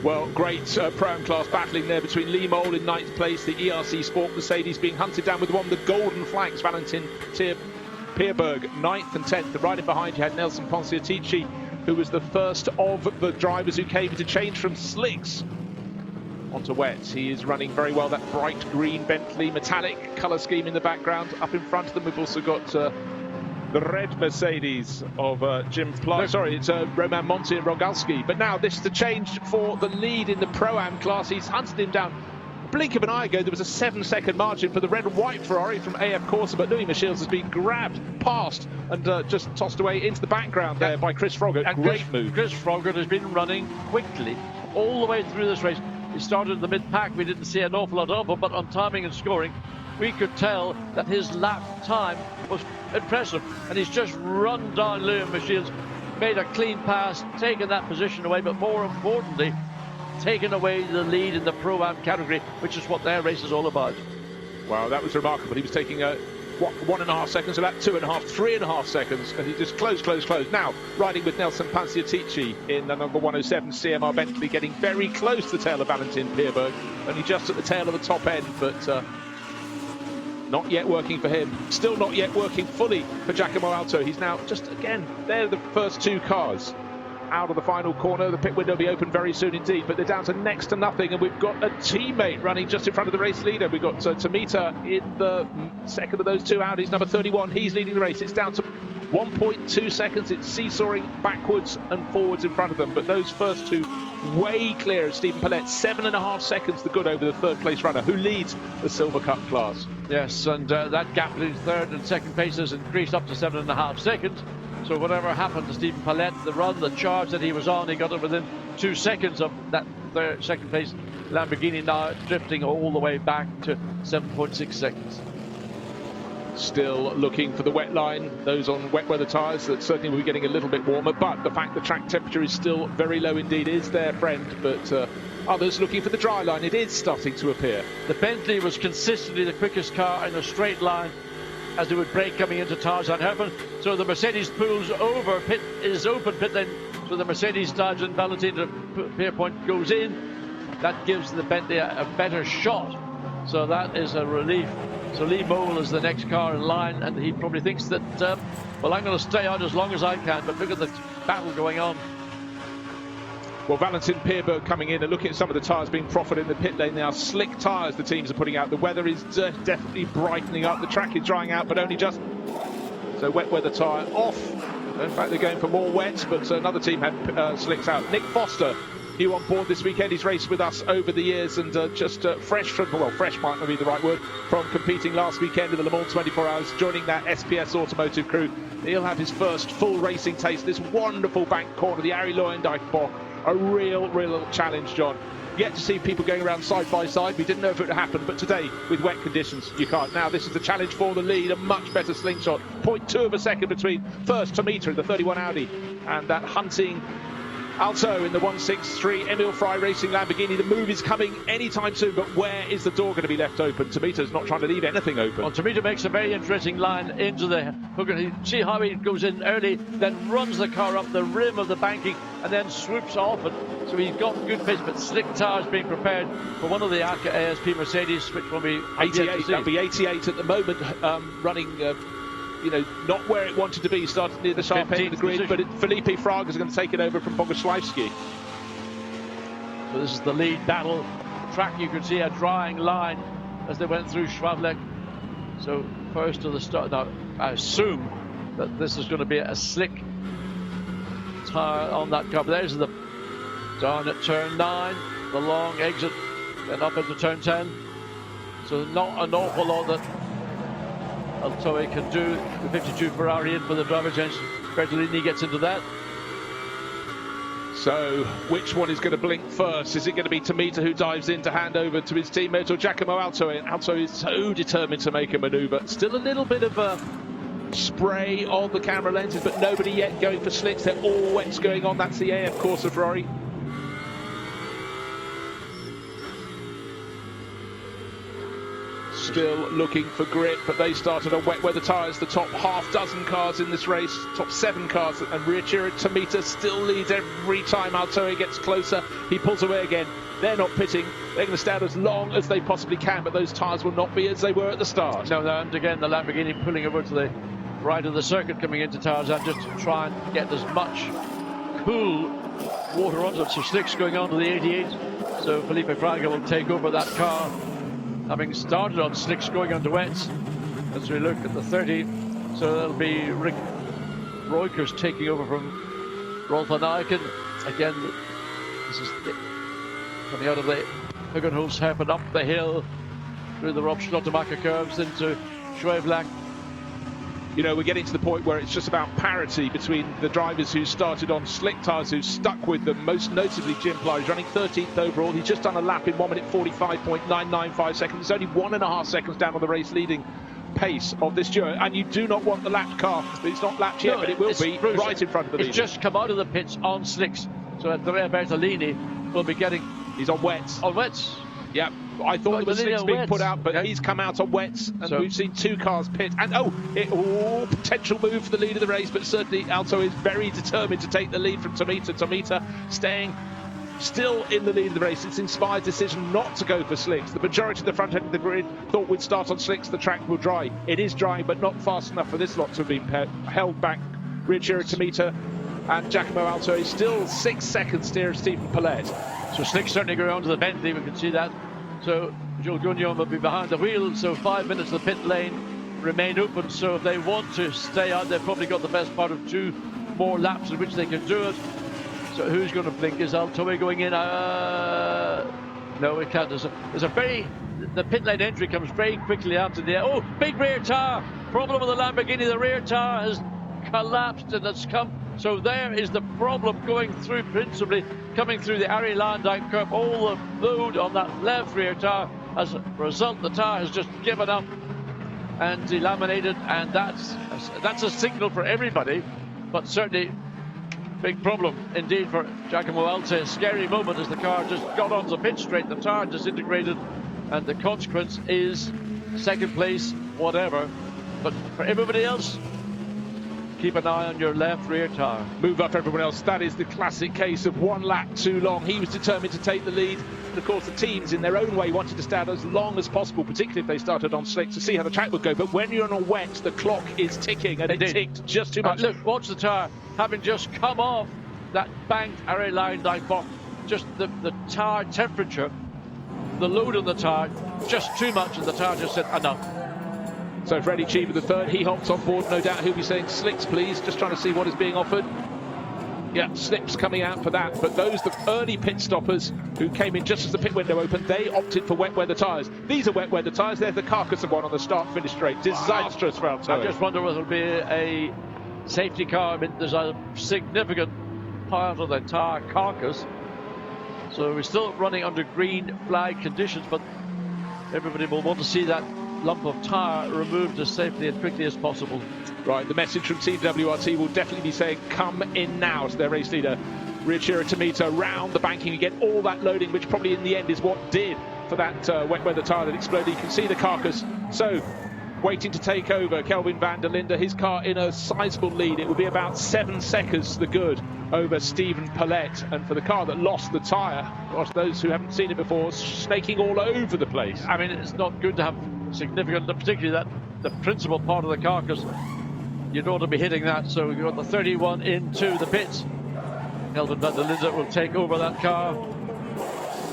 Well, great Pro-Am class battling there between Lee Mole in 9th place, the ERC Sport Mercedes being hunted down with one of the golden flags, Valentin Pierberg, 9th and 10th. The riding behind you had Nelson Ponciatici, who was the first of the drivers who came to change from slicks onto wets. He is running very well. That bright green Bentley metallic colour scheme in the background. Up in front of them, we've also got the red Mercedes of Jim Pla. Sorry, it's Roman Monti and Rogalski. But now this is the change for the lead in the Pro-Am class. He's hunted him down. Blink of an eye ago, there was a 7-second margin for the red and white Ferrari from AF Corsa, but Louis Michels has been grabbed, passed, and just tossed away into the background there by Chris Froggatt. And great move. Chris Froggatt has been running quickly all the way through this race. He started in the mid-pack. We didn't see an awful lot of him, but on timing and scoring, we could tell that his lap time was impressive. And he's just run down Louis Michels, made a clean pass, taken that position away, but more importantly, taken away the lead in the Pro-Am category, which is what their race is all about. Wow, that was remarkable. He was taking 1.5 seconds, so that 2.5, 3.5 seconds, and he just closed. Now, riding with Nelson Panciatici in the number 107 CMR Bentley, getting very close to the tail of Valentin Pierberg, only just at the tail of the top end, but not yet working for him. Still not yet working fully for Giacomo Alto. He's now just, again, they're the first 2 cars out of the final corner. The pit window will be open very soon indeed, but they're down to next to nothing, and we've got a teammate running just in front of the race leader. We've got Tomita in the second of those 2 Audis, number 31. He's leading the race. It's down to 1.2 seconds. It's seesawing backwards and forwards in front of them, but those first 2 way clear of Stephen Paulette. 7.5 seconds the good over the 3rd place runner, who leads the Silver Cup class. Yes, and that gap between 3rd and 2nd place has increased up to 7.5 seconds. So whatever happened to Stephen Paulette, the run, the charge that he was on, he got it within 2 seconds of that 2nd place Lamborghini, now drifting all the way back to 7.6 seconds. Still looking for the wet line, those on wet weather tyres, that certainly will be getting a little bit warmer, but the fact the track temperature is still very low indeed is their friend, but others looking for the dry line. It is starting to appear. The Bentley was consistently the quickest car in a straight line as it would break coming into Tarzan-Herpen. So the Mercedes pulls over, pit is open, pit lane, so the Mercedes dives in, Valentin Pierpoint goes in. That gives the Bentley a better shot. So that is a relief. So Lee Mole is the next car in line, and he probably thinks that, well, I'm going to stay out as long as I can, but look at the battle going on. Well, Valentin Pierberg coming in and looking at some of the tyres being proffered in the pit lane. They are slick tyres the teams are putting out. The weather is definitely brightening up. The track is drying out, but only just. So wet weather tyre off. In fact, they're going for more wet, but another team had slicks out. Nick Foster, new on board this weekend. He's raced with us over the years and just fresh from, well, fresh might not be the right word, from competing last weekend in the Le Mans 24 Hours, joining that SPS Automotive crew. He'll have his first full racing taste. This wonderful bank corner, the Arie Luyendyk Bock. A real challenge, John. Yet to see people going around side by side. We didn't know if it would happen, but today, with wet conditions, you can't. Now, this is the challenge for the lead, a much better slingshot. 0.2 of a second between first Tomita in the 31 Audi and that hunting Alto in the 163 Emil Fry Racing Lamborghini. The move is coming anytime soon, but where is the door going to be left open? Tomita's not trying to leave anything open. Well, Tomita makes a very interesting line into the hook. See how he goes in early, then runs the car up the rim of the banking, and then swoops off it. So he's got good pace, but slick tires being prepared for one of the ARCA ASP Mercedes, which will be 88. That'll be 88 at the moment, running. You know, not where it wanted to be, started near the sharp end of the grid, but Felipe Fraga is going to take it over from Boguslawski. So this is the lead battle. Track, you can see a drying line as they went through Schwavlek. So first to the start. Now, I assume that this is going to be a slick tire on that car. But there's the down at turn 9, the long exit, then up into turn 10. So not an awful lot that Altoe can do. The 52 Ferrari in for the driver change. Bertolini gets into that. So which one is going to blink first? Is it going to be Tomita who dives in to hand over to his teammate, or Giacomo Altoe? And Altoe is so determined to make a manoeuvre. Still a little bit of a spray on the camera lenses, but nobody yet going for slicks. They're all wets going on. That's the AF Corsa Ferrari. Still looking for grip, but they started on wet weather tyres. The top half dozen cars in this race, top 7 cars, and Riachiro Tomita still leads every time Altoe gets closer. He pulls away again. They're not pitting. They're going to stand as long as they possibly can, but those tyres will not be as they were at the start. No, and again, the Lamborghini pulling over to the right of the circuit, coming into Tarzan, just to try and get as much cool water onto it. So slicks going on to the 88. So Felipe Fraga will take over that car, having started on slicks going on to wets. As we look at the 30, so that'll be Rick Roykers taking over from Rolf van Eycken. Again, this is coming out of the Huggenholzheffen up the hill through the Rob Schlottemacher curves into Schwavlak. You know, we're getting to the point where it's just about parity between the drivers who started on slick tyres, who stuck with them, most notably Jim Ply. He's running 13th overall. He's just done a lap in 1 minute 45.995 seconds. It's only 1.5 seconds down on the race leading pace of this duo. And you do not want the lapped car. It's not lapped yet, but it will be right in front of the leader. It's just come out of the pits on slicks. So Andrea Bertolini will be getting... He's on wets. On wets. Yeah, I thought there was slicks being put out, but he's come out on wets, and so we've seen 2 cars pit. And potential move for the lead of the race, but certainly Alto is very determined to take the lead from Tomita. Tomita staying still in the lead of the race. It's inspired decision not to go for slicks. The majority of the front end of the grid thought we'd start on slicks. The track will dry. It is drying, but not fast enough for this lot to have been held back. Riachiro Tomita and Giacomo Alto is still 6 seconds near Stephen Paulette. So slicks certainly go around to the Bentley, we can see that. So Jules Gagnon will be behind the wheel, so 5 minutes of the pit lane remain open. So if they want to stay out, they've probably got the best part of 2 more laps in which they can do it. So who's going to blink? Is Altoe going in? No, it can't. The pit lane entry comes very quickly after the... Oh, big rear tyre! Problem with the Lamborghini, the rear tyre has collapsed and it's come... So there is the problem going through, principally coming through the Arie Luyendyk curve. All the load on that left rear tyre. As a result, the tyre has just given up and delaminated, and that's a signal for everybody, but certainly big problem indeed for Giacomo Altoe. A scary moment as the car just got onto the pit straight, the tyre disintegrated, and the consequence is second place, whatever. But for everybody else, keep an eye on your left rear tyre. Move up everyone else. That is the classic case of 1 lap too long. He was determined to take the lead. And of course, the teams, in their own way, wanted to stand as long as possible, particularly if they started on slick, to see how the track would go. But when you're on wet, the clock is ticking, and it ticked just too much. Look, watch the tyre. Having just come off that banked Arie Luyendyk box, just the tyre temperature, the load on the tyre, just too much, and the tyre just said enough. So Freddie Cheever, the third, he hops on board. No doubt he'll be saying slicks, please. Just trying to see what is being offered. Yeah, slips coming out for that. But those, the early pit stoppers who came in just as the pit window opened, they opted for wet weather tyres. These are wet weather tyres. There's the carcass of one on the start-finish straight. Disastrous for Altoe. I just wonder whether it'll be a safety car. I mean, there's a significant part of the tyre carcass. So we're still running under green flag conditions, but everybody will want to see that lump of tyre removed as safely and quickly as possible. Right, the message from Team WRT will definitely be saying, come in now, to their race leader, Riachira Tomita round the banking. You get all that loading, which probably in the end is what did for that wet weather tyre that exploded. You can see the carcass. So, waiting to take over, Kelvin van der Linde, his car in a sizable lead. It will be about 7 seconds to the good over Steven Paulette. And for the car that lost the tyre, gosh, those who haven't seen it before, snaking all over the place. I mean, it's not good to have significant, particularly that the principal part of the car, because you don't want to be hitting that. So we've got the 31 into the pits. Kelvin van der Linde will take over that car.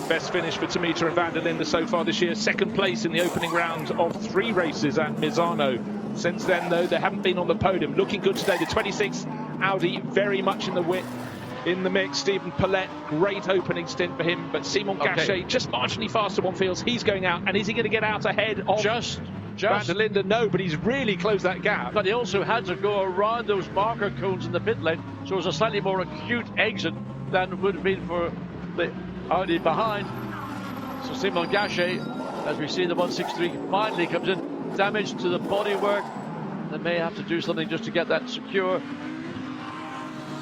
Best finish for Tomita and van der Linde so far this year. Second place in the opening round of 3 races at Misano. Since then, though, they haven't been on the podium. Looking good today. The 26 Audi very much in the mix. Steven Paulette, great opening stint for him. But Simon Gachet just marginally faster, one feels. He's going out. And is he going to get out ahead of Just van der Linde? No, but he's really closed that gap. But he also had to go around those marker cones in the pit lane. So it was a slightly more acute exit than would have been for the Audi behind. So Simon Gachet, as we see the 163 finally comes in, damage to the bodywork. They may have to do something just to get that secure.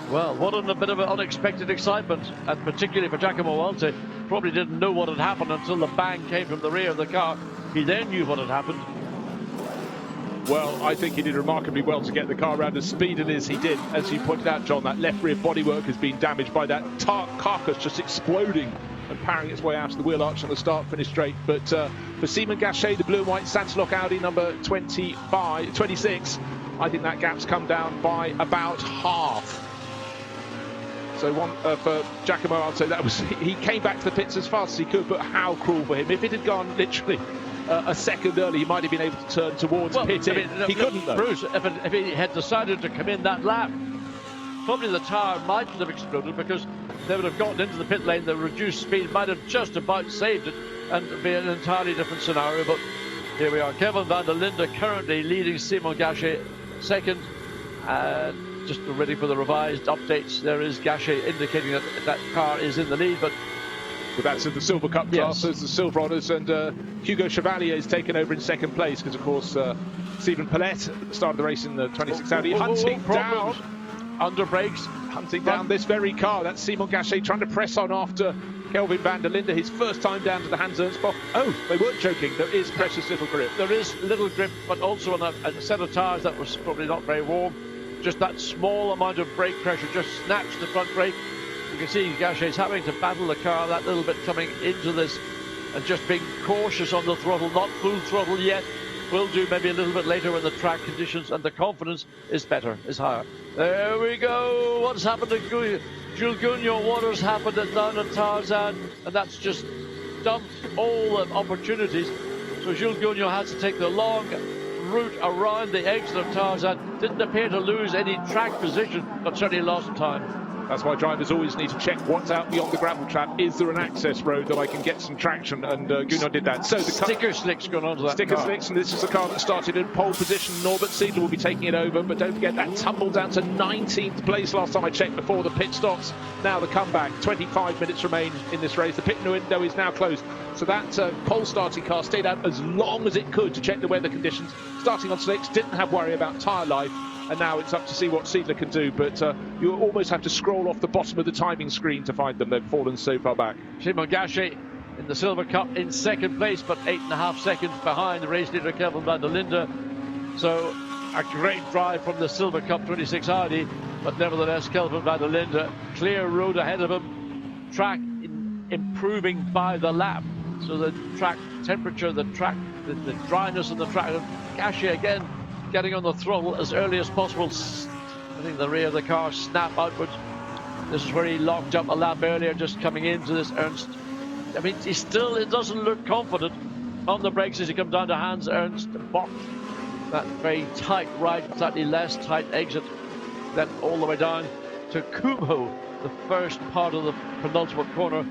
Well, what a bit of an unexpected excitement, and particularly for Giacomo Alti. Probably didn't know what had happened until the bang came from the rear of the car. He then knew what had happened. Well, I think he did remarkably well to get the car around as speedily as he did. As you pointed out, John, that left rear bodywork has been damaged by that carcass just exploding and powering its way out of the wheel arch on the start-finish straight. But for Simon Gachet, the blue and white Santalok Audi number 26, I think that gap's come down by about half. So one for Giacomo, I'd say that was, he came back to the pits as fast as he could, but how cruel for him. If it had gone literally a second early, he might have been able to turn towards pit in. He couldn't, though. Bruce, if he had decided to come in that lap, probably the tyre might have exploded, because they would have gotten into the pit lane. The reduced speed might have just about saved it, and it'd be an entirely different scenario. But here we are. Kelvin van der Linde currently leading Simon Gachet second. Just ready for the revised updates. There is Gachet indicating that that car is in the lead, but that's in the Silver Cup class. There's the Silver Honours, and Hugo Chevalier is taken over in second place, because of course Steven Paulette started the race in the 26 Audi, hunting down under brakes, hunting down this very car. That's Simon Gachet trying to press on after Kelvin van der Linde, his first time down to the Hans Ernst Bock. Oh, they weren't joking. There is precious little grip. There is little grip, but also on a set of tyres that was probably not very warm. Just that small amount of brake pressure just snatched the front brake. You can see Gachet's having to battle the car that little bit coming into this, and just being cautious on the throttle, not full throttle yet. Will do maybe a little bit later when the track conditions and the confidence is better, is higher. There we go. What's happened to Jules Gounon? What has happened down at Tarzan? And that's just dumped all the opportunities. So Jules Gounon has to take the long route around the exit of Tarzan. Didn't appear to lose any track position, but certainly lost time. That's why drivers always need to check what's out beyond the gravel trap. Is there an access road that I can get some traction? And Gounon did that. So the sticker slicks going onto that sticker car. Slicks, and this is the car that started in pole position. Norbert Siedler will be taking it over, but don't forget that tumbled down to 19th place last time I checked before the pit stops. Now the comeback. 25 minutes remain in this race. The pit window is now closed. So that pole starting car stayed out as long as it could to check the weather conditions. Starting on slicks, didn't have worry about tyre life. And now it's up to see what Siedler can do, but you almost have to scroll off the bottom of the timing screen to find them. They've fallen so far back. Simon Gachet in the Silver Cup in second place, but 8.5 seconds behind the race leader Kelvin van der Linde. So a great drive from the Silver Cup 26 Audi, but nevertheless Kelvin van der Linde, clear road ahead of him. Track improving by the lap. So the track temperature, the dryness of the track. Gachet again getting on the throttle as early as possible. I think the rear of the car snap outwards. This is where he locked up a lap earlier, just coming into this Ernst. I mean, it doesn't look confident on the brakes as he comes down to Hans Ernst Bock. That very tight right, slightly less tight exit. Then all the way down to Kumho, the first part of the penultimate corner.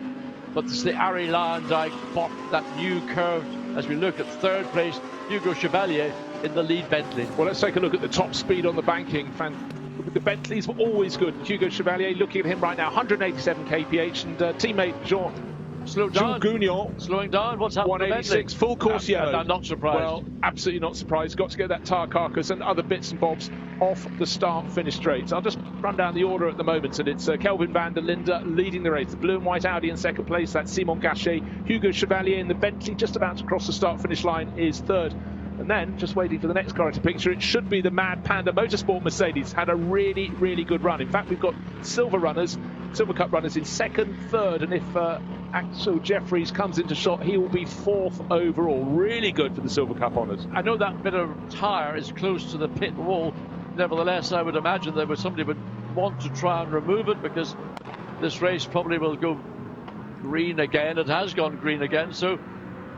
But it's the Arie Luyendyk Bock, that new curve. As we look at third place, Hugo Chevalier in the lead Bentley. Well, let's take a look at the top speed on the banking. The Bentleys were always good. Hugo Chevalier, looking at him right now, 187 kph, and teammate Jean Slow down. Gugunion, Slowing down. What's happened to 186, full course yellow. I'm not surprised. Well, absolutely not surprised. Got to get that tyre carcass and other bits and bobs off the start-finish straight. I'll just run down the order at the moment, and it's Kelvin van der Linde leading the race. The blue and white Audi in second place. That's Simon Gachet. Hugo Chevalier in the Bentley, just about to cross the start-finish line, is third. And then, just waiting for the next car into picture, it should be the Mad Panda Motorsport Mercedes. Had a really, really good run. In fact, we've got Silver Cup runners in second, third, and if Axel Jeffries comes into shot, he will be fourth overall. Really good for the Silver Cup honours. I know that bit of tyre is close to the pit wall. Nevertheless, I would imagine that somebody would want to try and remove it, because this race probably will go green again. It has gone green again, so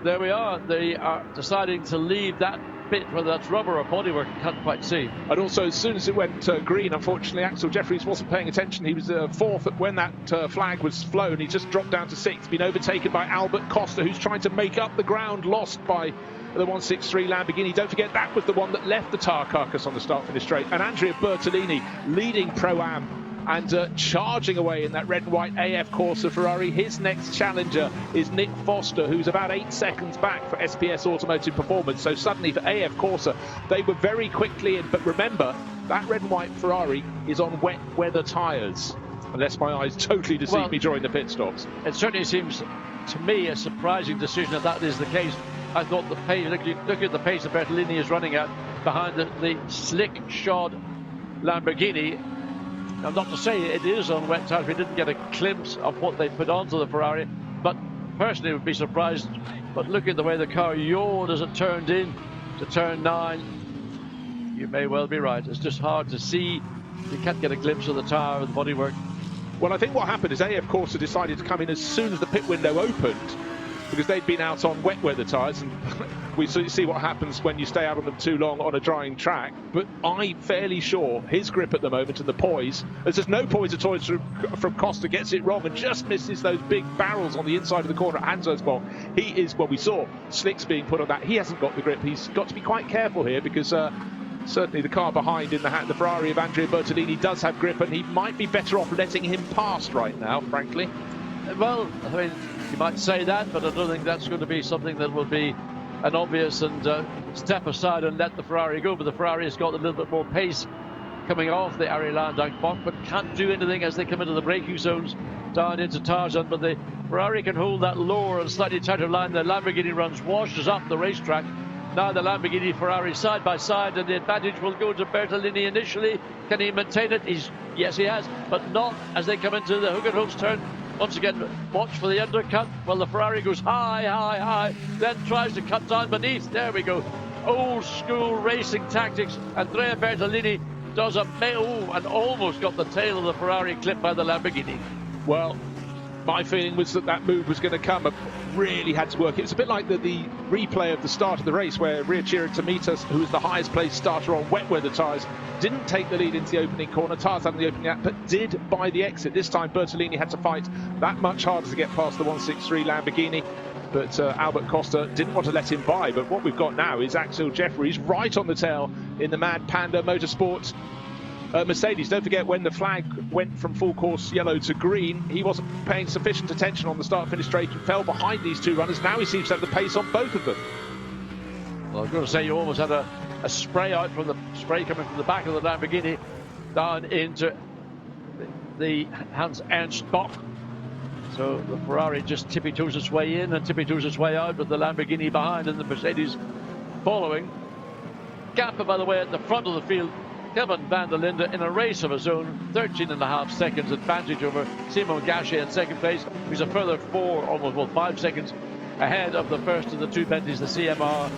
there we are. They are deciding to leave that bit, whether that's rubber or bodywork, I can't quite see. And also, as soon as it went green, unfortunately, Axel Jeffries wasn't paying attention. He was fourth when that flag was flown. He just dropped down to sixth, been overtaken by Albert Costa, who's trying to make up the ground lost by the 163 Lamborghini. Don't forget, that was the one that left the tyre carcass on the start-finish straight. And Andrea Bertolini leading Pro-Am and charging away in that red and white AF Corsa Ferrari. His next challenger is Nick Foster, who's about 8 seconds back for SPS Automotive Performance. So suddenly for AF Corsa, they were very quickly in. But remember, that red and white Ferrari is on wet weather tyres, unless my eyes totally deceive me during the pit stops. It certainly seems to me a surprising decision that is the case. I thought the pace, look at the pace that Bertolini is running at behind the slick-shod Lamborghini. Now, not to say it is on wet tyres, we didn't get a glimpse of what they put onto the Ferrari, but personally would be surprised. But look at the way the car yawned as it turned in to turn 9. You may well be right. It's just hard to see. You can't get a glimpse of the tyre and the bodywork. Well, I think what happened is AF Corsa decided to come in as soon as the pit window opened, because they'd been out on wet weather tyres, and we see what happens when you stay out on them too long on a drying track. But I'm fairly sure his grip at the moment and the poise, there's just no poise at all from Costa, gets it wrong and just misses those big barrels on the inside of the corner at Hansosbach. He is, well, we saw slicks being put on that. He hasn't got the grip. He's got to be quite careful here, because certainly the car behind in the Ferrari of Andrea Bertolini does have grip, and he might be better off letting him past right now, frankly. Well, I mean, you might say that, but I don't think that's going to be something that will be an obvious and step aside and let the Ferrari go. But the Ferrari has got a little bit more pace coming off the Arilandang-Bock, but can't do anything as they come into the braking zones down into Tarzan. But the Ferrari can hold that lower and slightly tighter line. The Lamborghini runs, washes up the racetrack. Now the Lamborghini Ferrari side by side, and the advantage will go to Bertolini initially. Can he maintain it? Yes, he has, but not as they come into the Hook turn. Once again, watch for the undercut. Well, the Ferrari goes high, high, high, then tries to cut down beneath. There we go. Old school racing tactics. Andrea Bertolini does and almost got the tail of the Ferrari clipped by the Lamborghini. Well, my feeling was that move was going to come. Really had to work. It was a bit like the replay of the start of the race, where Riachiro Tamitas, who was the highest placed starter on wet weather tyres, didn't take the lead into the opening corner. Tarzan in the opening lap, but did by the exit. This time Bertolini had to fight that much harder to get past the 163 Lamborghini. But Albert Costa didn't want to let him by. But what we've got now is Axel Jeffries right on the tail in the Mad Panda Motorsports Mercedes. Don't forget, when the flag went from full course yellow to green, he wasn't paying sufficient attention on the start-finish straight and fell behind these two runners. Now he seems to have the pace on both of them. Well, I've got to say, you almost had a spray out from the spray coming from the back of the Lamborghini down into the Hans Ernst Bock. So the Ferrari just tippy-toes its way in and tippy-toes its way out, with the Lamborghini behind and the Mercedes following. Gap, by the way, at the front of the field. Kelvin van der Linde in a race of his own, 13.5 seconds advantage over Simon Gachet in second place. He's a further 5 seconds ahead of the first of the two Bentleys, the CMR.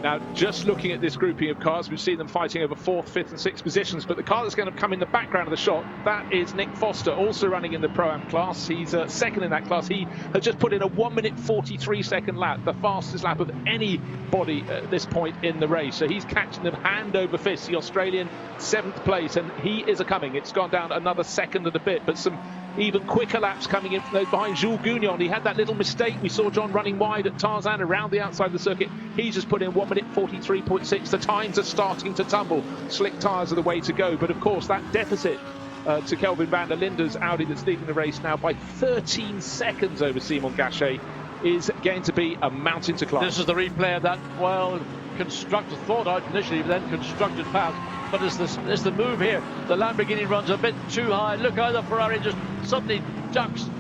Now, just looking at this grouping of cars, we've seen them fighting over 4th, 5th and 6th positions, but the car that's going to come in the background of the shot, that is Nick Foster, also running in the Pro-Am class. He's second in that class. He has just put in a 1-minute 43-second lap, the fastest lap of anybody at this point in the race. So he's catching them hand over fist, the Australian 7th place, and he is a-coming. It's gone down another second and a bit, but some even quicker laps coming in from those behind. Jules Gugunion, he had that little mistake. We saw John running wide at Tarzan around the outside of the circuit. He's just put in 1-minute 43.6. The times are starting to tumble. Slick tyres are the way to go. But of course, that deficit to Kelvin van der Linde's Audi that's leading the race now by 13 seconds over Simon Gachet, is going to be a mountain to climb. This is the replay of that well-constructed, thought out initially, but then constructed pass. But it's the move here. The Lamborghini runs a bit too high. Look how the Ferrari just suddenly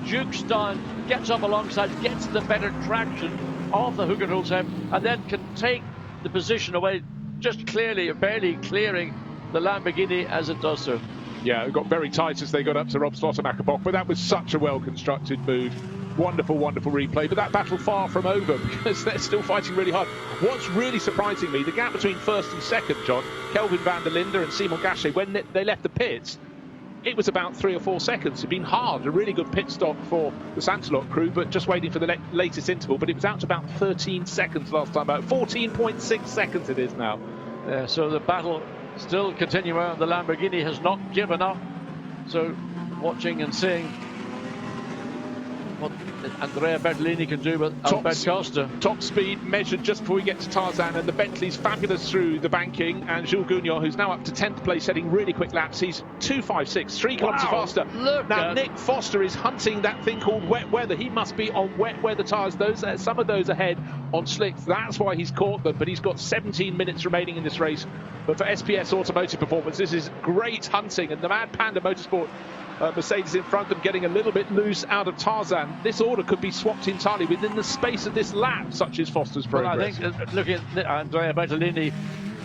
jukes down, gets up alongside, gets the better traction of the Hugenholzheim, and then can take the position away, just barely clearing the Lamborghini as it does so. Yeah, it got very tight as they got up to Rob Slottermacher, but that was such a well-constructed move. Wonderful, wonderful replay, but that battle far from over because they're still fighting really hard. What's really surprising me, the gap between first and second, John, Kelvin van der Linde and Simon Gachet, when they left the pits, it was about 3 or 4 seconds. It'd been hard, a really good pit stop for the Santelot crew, but just waiting for the latest interval. But it was out to about 13 seconds last time, about 14.6 seconds it is now. So the battle still continuing on. The Lamborghini has not given up. So watching and seeing what Andrea Bertolini can do with Albert Costa. Top speed measured just before we get to Tarzan, and the Bentley's fabulous through the banking, and Jules Gounon, who's now up to 10th place, heading really quick laps. He's 2.56, 3 kilometres faster. Now Nick Foster is hunting that thing called wet weather. He must be on wet weather tyres. Some of those ahead on slicks. That's why he's caught them, but he's got 17 minutes remaining in this race. But for SPS Automotive Performance, this is great hunting, and the Mad Panda Motorsport Mercedes in front of them getting a little bit loose out of Tarzan. This order could be swapped entirely within the space of this lap, such as Foster's progress. Well, I think looking at Andrea Bertolini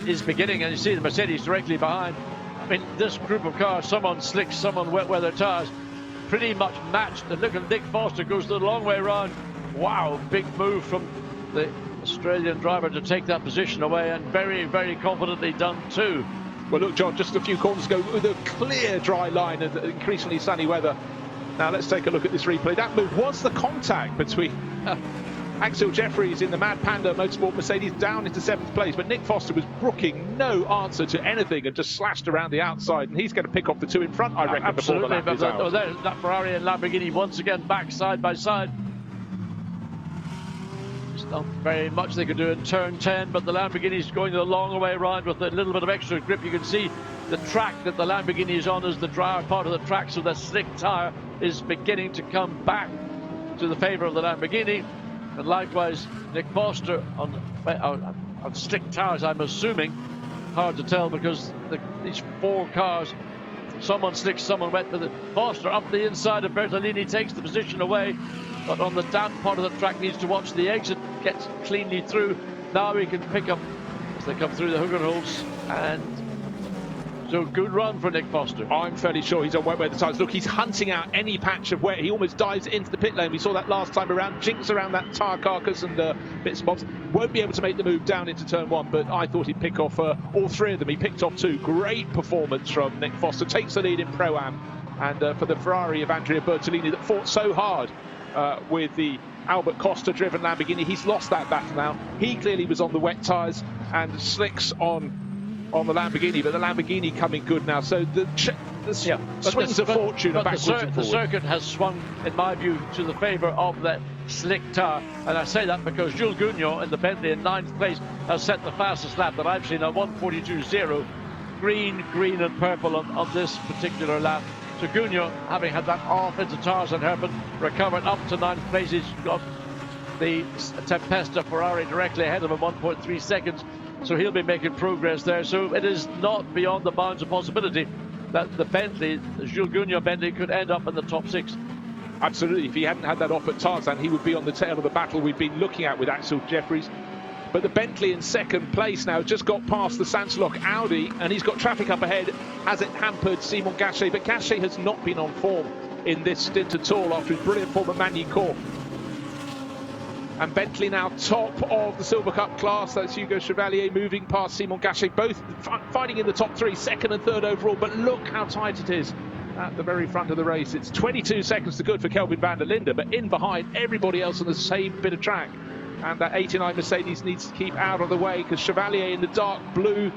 is beginning, and you see the Mercedes directly behind. I mean, this group of cars, some on slicks, some on wet weather tyres, pretty much matched. And look at Nick Foster, goes the long way round. Wow, big move from the Australian driver to take that position away, and very, very confidently done too. Well, look, John, just a few corners ago with a clear dry line and increasingly sunny weather. Now let's take a look at this replay. That move was the contact between Axel Jeffries in the Mad Panda Motorsport Mercedes down into 7th place, but Nick Foster was brooking no answer to anything and just slashed around the outside, and he's going to pick off the two in front, I reckon, before the lap is out. That Ferrari and Lamborghini once again back side by side. Not very much they could do in turn 10, but the Lamborghini's going the long way around with a little bit of extra grip. You can see the track that the Lamborghini is on is the drier part of the track, so the slick tyre is beginning to come back to the favour of the Lamborghini. And likewise, Nick Foster on slick tyres, I'm assuming. Hard to tell because these 4 cars, some on slick, some on wet. But Foster up the inside of Bertolini takes the position away. But on the damp part of the track needs to watch the exit, gets cleanly through. Now he can pick up as they come through the Hugenholz, and so good run for Nick Foster. I'm fairly sure he's on wet weather tyres. Look, he's hunting out any patch of wet. He almost dives into the pit lane. We saw that last time around, jinks around that tyre carcass and bits and bobs. Won't be able to make the move down into turn 1, but I thought he'd pick off all 3 of them. He picked off 2. Great performance from Nick Foster. Takes the lead in Pro-Am, and for the Ferrari of Andrea Bertolini that fought so hard with the Albert Costa driven Lamborghini, he's lost that battle now. He clearly was on the wet tyres and slicks on the Lamborghini, but the Lamborghini coming good now. So the swings of fortune are backwards and forwards. The circuit has swung, in my view, to the favour of that slick tyre, and I say that because Jules Gounon in the Bentley in 9th place has set the fastest lap that I've seen, a 1:42.0, green and purple on this particular lap. So Gounon, having had that off into Tarzan Herpen, recovered up to 9th place. He's got the Tempesta Ferrari directly ahead of him, 1.3 seconds. So he'll be making progress there. So it is not beyond the bounds of possibility that the Bentley, the Jules Gounon Bentley, could end up in the top 6. Absolutely. If he hadn't had that off at Tarzan, he would be on the tail of the battle we've been looking at with Axel Jeffries. But the Bentley in 2nd place now, just got past the Santelot Audi, and he's got traffic up ahead. Has it hampered Simon Gachet? But Gachet has not been on form in this stint at all after his brilliant form at Magny-Cours. And Bentley now top of the Silver Cup class. That's Hugo Chevalier moving past Simon Gachet, both fighting in the top 3, 2nd and 3rd overall. But look how tight it is at the very front of the race. It's 22 seconds to good for Kelvin van der Linde, but in behind everybody else on the same bit of track. And that 89 Mercedes needs to keep out of the way because Chevalier in the dark blue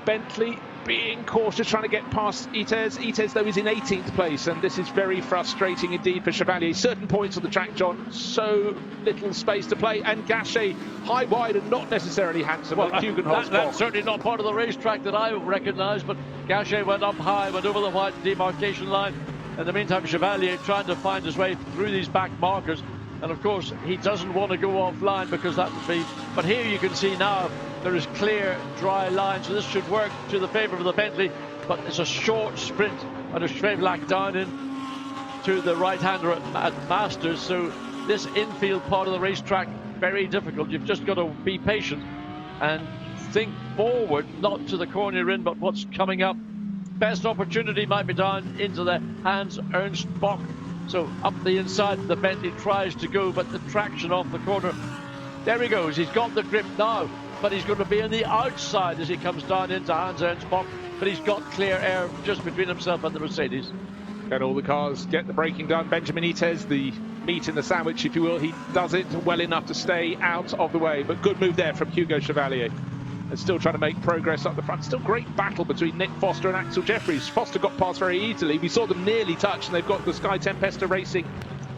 Bentley being cautious, trying to get past Itez. Itez, though, is in 18th place, and this is very frustrating indeed for Chevalier. Certain points on the track, John, so little space to play, and Gachet high, wide, and not necessarily handsome. Well, that's certainly not part of the racetrack that I recognise, but Gachet went up high, went over the white demarcation line. In the meantime, Chevalier trying to find his way through these back markers, and of course he doesn't want to go offline because that would be, but here you can see now there is clear dry line, so this should work to the favour of the Bentley, but it's a short sprint and a straight black down in to the right-hander at Masters, so this infield part of the racetrack very difficult. You've just got to be patient and think forward, not to the corner you're in, but what's coming up. Best opportunity might be down into the Hans Ernst Bock. So up the inside, the Bentley tries to go, but the traction off the corner. There he goes. He's got the grip now, but he's going to be on the outside as he comes down into Hans Ernst Bock. But he's got clear air just between himself and the Mercedes. And all the cars get the braking done. Benjamin Itez, the meat in the sandwich, if you will, he does it well enough to stay out of the way. But good move there from Hugo Chevalier. And still trying to make progress up the front. Still great battle between Nick Foster and Axel Jeffries. Foster got past very easily. We saw them nearly touch, and they've got the Sky Tempesta Racing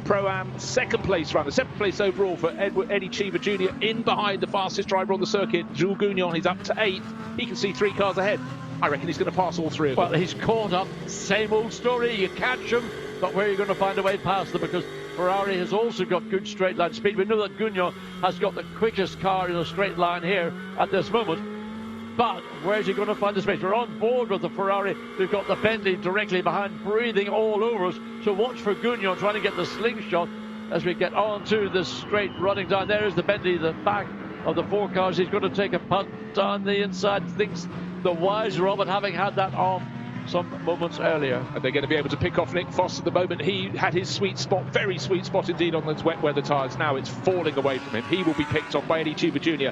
Pro-Am second place runner. 7th place overall for Eddie Cheever Jr. in behind the fastest driver on the circuit, Jules Gounon. He's up to 8th. He can see 3 cars ahead. I reckon he's going to pass all 3 of them. Well, he's caught up. Same old story. You catch him, but where are you going to find a way past them? Because Ferrari has also got good straight line speed. We know that Gounon has got the quickest car in a straight line here at this moment. But where's he going to find the space? We're on board with the Ferrari. We've got the Bentley directly behind, breathing all over us. So watch for Gounon trying to get the slingshot as we get on to the straight running down. There is the Bentley, the back of the 4 cars. He's going to take a punt down the inside. Thinks the wiser of it, having had that off some moments earlier. And they're going to be able to pick off Nick Foster the moment he had his sweet spot, very sweet spot indeed, on those wet weather tyres. Now it's falling away from him. He will be picked off by Eddie Cheever Jr.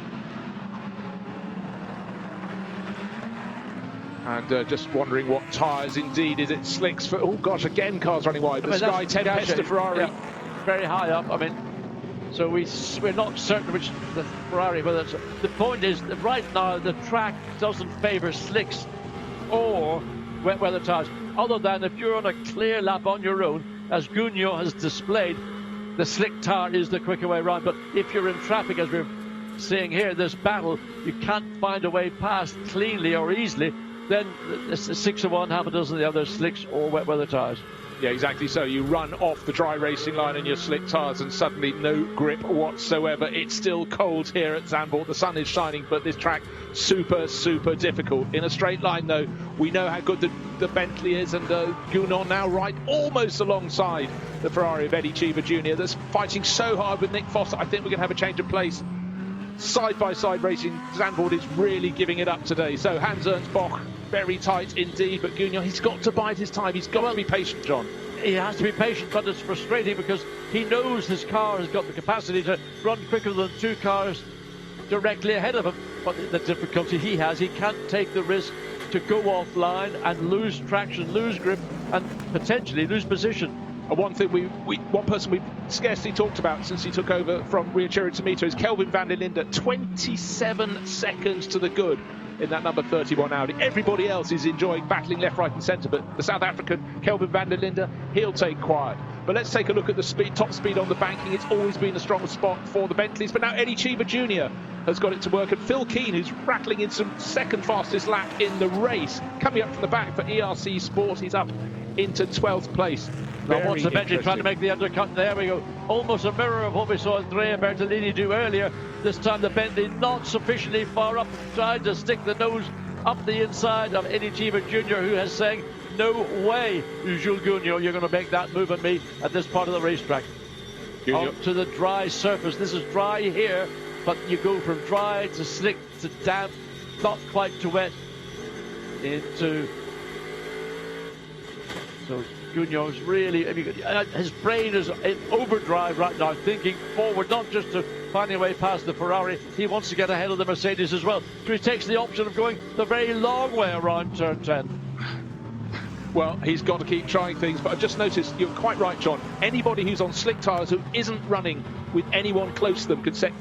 And just wondering what tyres indeed. Is it slicks for, oh gosh, again cars running wide. The Sky Tempesta Ferrari. Yeah, very high up. I mean, so we're not certain which the Ferrari, whether it's, the point is that right now the track doesn't favour slicks or wet weather tyres, other than if you're on a clear lap on your own, as Gounon has displayed, the slick tyre is the quicker way around. But if you're in traffic, as we're seeing here, this battle, you can't find a way past cleanly or easily, then it's 6 of one, half a dozen of the other, slicks or wet weather tyres. Yeah, exactly so. You run off the dry racing line in your slick tyres and suddenly no grip whatsoever. It's still cold here at Zandvoort. The sun is shining, but this track super difficult. In a straight line, though, we know how good the Bentley is, and Gounon now right almost alongside the Ferrari of Eddie Cheever Jr. that's fighting so hard with Nick Foster. I think we're going to have a change of place. Side-by-side racing, Zandvoort is really giving it up today. So Hans Ernst Bock, very tight indeed, but Gounon, he's got to bide his time. He's got to be patient, John. He has to be patient, but it's frustrating because he knows his car has got the capacity to run quicker than 2 cars directly ahead of him. But the difficulty he has, he can't take the risk to go offline and lose traction, lose grip, and potentially lose position. And one thing one person we've scarcely talked about since he took over from Riachiro Tomito is Kelvin van der Linde. 27 seconds to the good in that number 31 Audi. Everybody else is enjoying battling left, right and centre, but the South African Kelvin van der Linde, he'll take quiet. But let's take a look at the speed, top speed on the banking. It's always been a strong spot for the Bentleys, but now Eddie Cheever Jr. has got it to work, and Phil Keane, who's rattling in some second fastest lap in the race, coming up from the back for ERC Sport. He's up into 12th place. Now watch the Bentley trying to make the undercut. There we go. Almost a mirror of what we saw Andrea Bertolini do earlier. This time the Bentley not sufficiently far up, trying to stick the nose up the inside of Eddie Cheever Jr., who has saying, no way, Jules Gounon, you're going to make that move on me at this part of the racetrack. Onto the dry surface. This is dry here, but you go from dry to slick to damp, not quite to wet, into... So Gounon's really, his brain is in overdrive right now, thinking forward, not just to finding a way past the Ferrari. He wants to get ahead of the Mercedes as well. So he takes the option of going the very long way around turn 10. Well, he's got to keep trying things, but I've just noticed, you're quite right, John. Anybody who's on slick tyres who isn't running with anyone close to them can set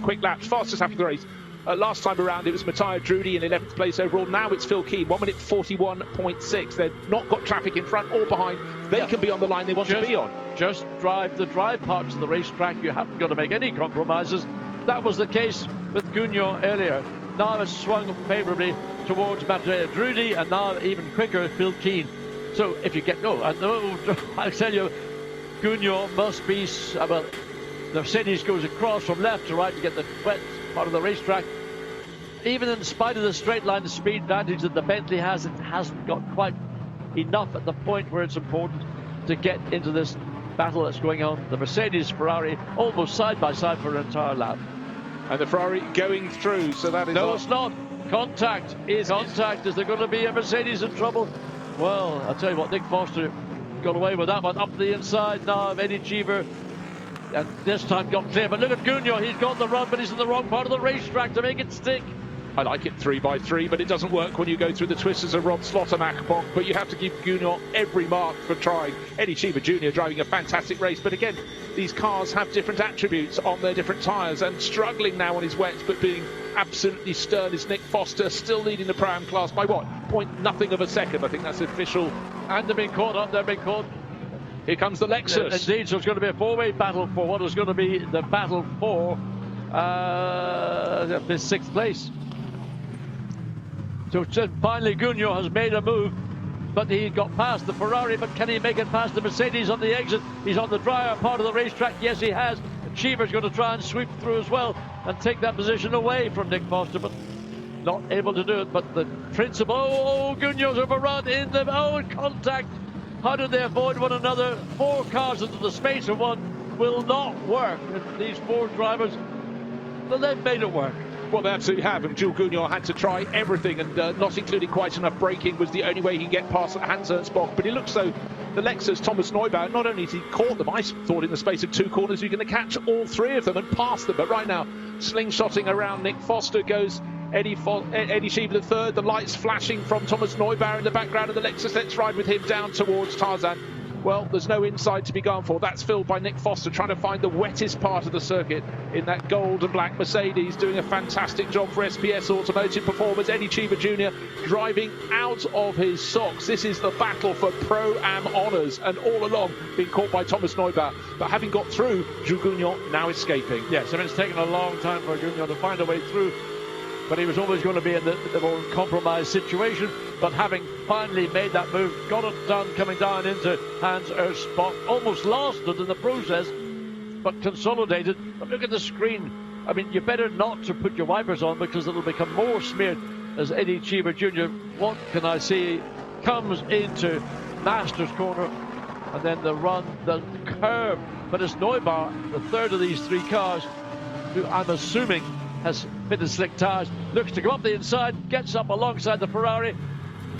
quick laps. Fastest lap of the race Last time around, it was Matteo Drudi in 11th place overall. Now it's Phil Keane, 1 minute 41.6. They've not got traffic in front or behind. They can be on the line they want to be on. Just drive the dry parts of the racetrack. You haven't got to make any compromises. That was the case with Gugno earlier. Now it's swung favourably towards Matteo Drudi, and now even quicker Phil Keane. So if you get I tell you, Gugno must be the Mercedes goes across from left to right to get the wet part of the racetrack. Even in spite of the straight line speed advantage that the Bentley has, it hasn't got quite enough at the point where it's important to get into this battle that's going on. The Mercedes Ferrari almost side by side for an entire lap. And the Ferrari going through, so that is... No, it's not. Contact. Is there going to be a Mercedes in trouble? Well, I'll tell you what, Nick Foster got away with that one. Up the inside now of Eddie Cheever. And this time got clear. But look at Gugno. He's got the run, but he's in the wrong part of the racetrack to make it stick. I like it 3x3, but it doesn't work when you go through the twists of Rod Slottermack, but you have to give Gugno every mark for trying. Eddie Cheever Jr. driving a fantastic race, but again, these cars have different attributes on their different tyres, and struggling now on his wets, but being absolutely stern is Nick Foster, still leading the Pro-Am class by what? Nothing of a second. I think that's official. And they're being caught. Here comes the Lexus. Indeed, so it's going to be a four-way battle for what is going to be the battle for this sixth place. So finally Gugno has made a move, but he got past the Ferrari, but can he make it past the Mercedes on the exit? He's on the drier part of the racetrack. Yes, he has. Cheever's going to try and sweep through as well and take that position away from Nick Foster, but not able to do it. But the principle, Gugno's overrun in the contact. How did they avoid one another? 4 cars into the space of one will not work. And these 4 drivers, well, they've made it work. Well, they absolutely have, and Jules Gugno had to try everything, and not including quite enough braking was the only way he can get past Hans Ernst Bock. But it looks so the Lexus, Thomas Neubauer, not only has he caught them, I thought in the space of 2 corners you're going to catch all 3 of them and pass them. But right now, slingshotting around Nick Foster goes Eddie Cheever III, the lights flashing from Thomas Neubauer in the background of the Lexus. Let's ride with him down towards Tarzan. Well, there's no inside to be gone for. That's filled by Nick Foster trying to find the wettest part of the circuit in that gold and black Mercedes, doing a fantastic job for SPS Automotive Performers. Eddie Cheever Jr. driving out of his socks. This is the battle for Pro-Am honours, and all along being caught by Thomas Neubauer. But having got through, Jules Gugno now escaping. Yes, I mean, it's taken a long time for Gugno to find a way through, but he was always going to be in the more compromised situation. But having finally made that move, got it done, coming down into Hans Ernst Bock, almost lost it in the process, but consolidated. But look at the screen. I mean, you better not to put your wipers on, because it'll become more smeared as Eddie Cheever Jr., what can I say, comes into Masters Corner, and then the run, the curve. But it's Neubauer, the third of these 3 cars, who I'm assuming has fitted slick tyres, looks to go up the inside, gets up alongside the Ferrari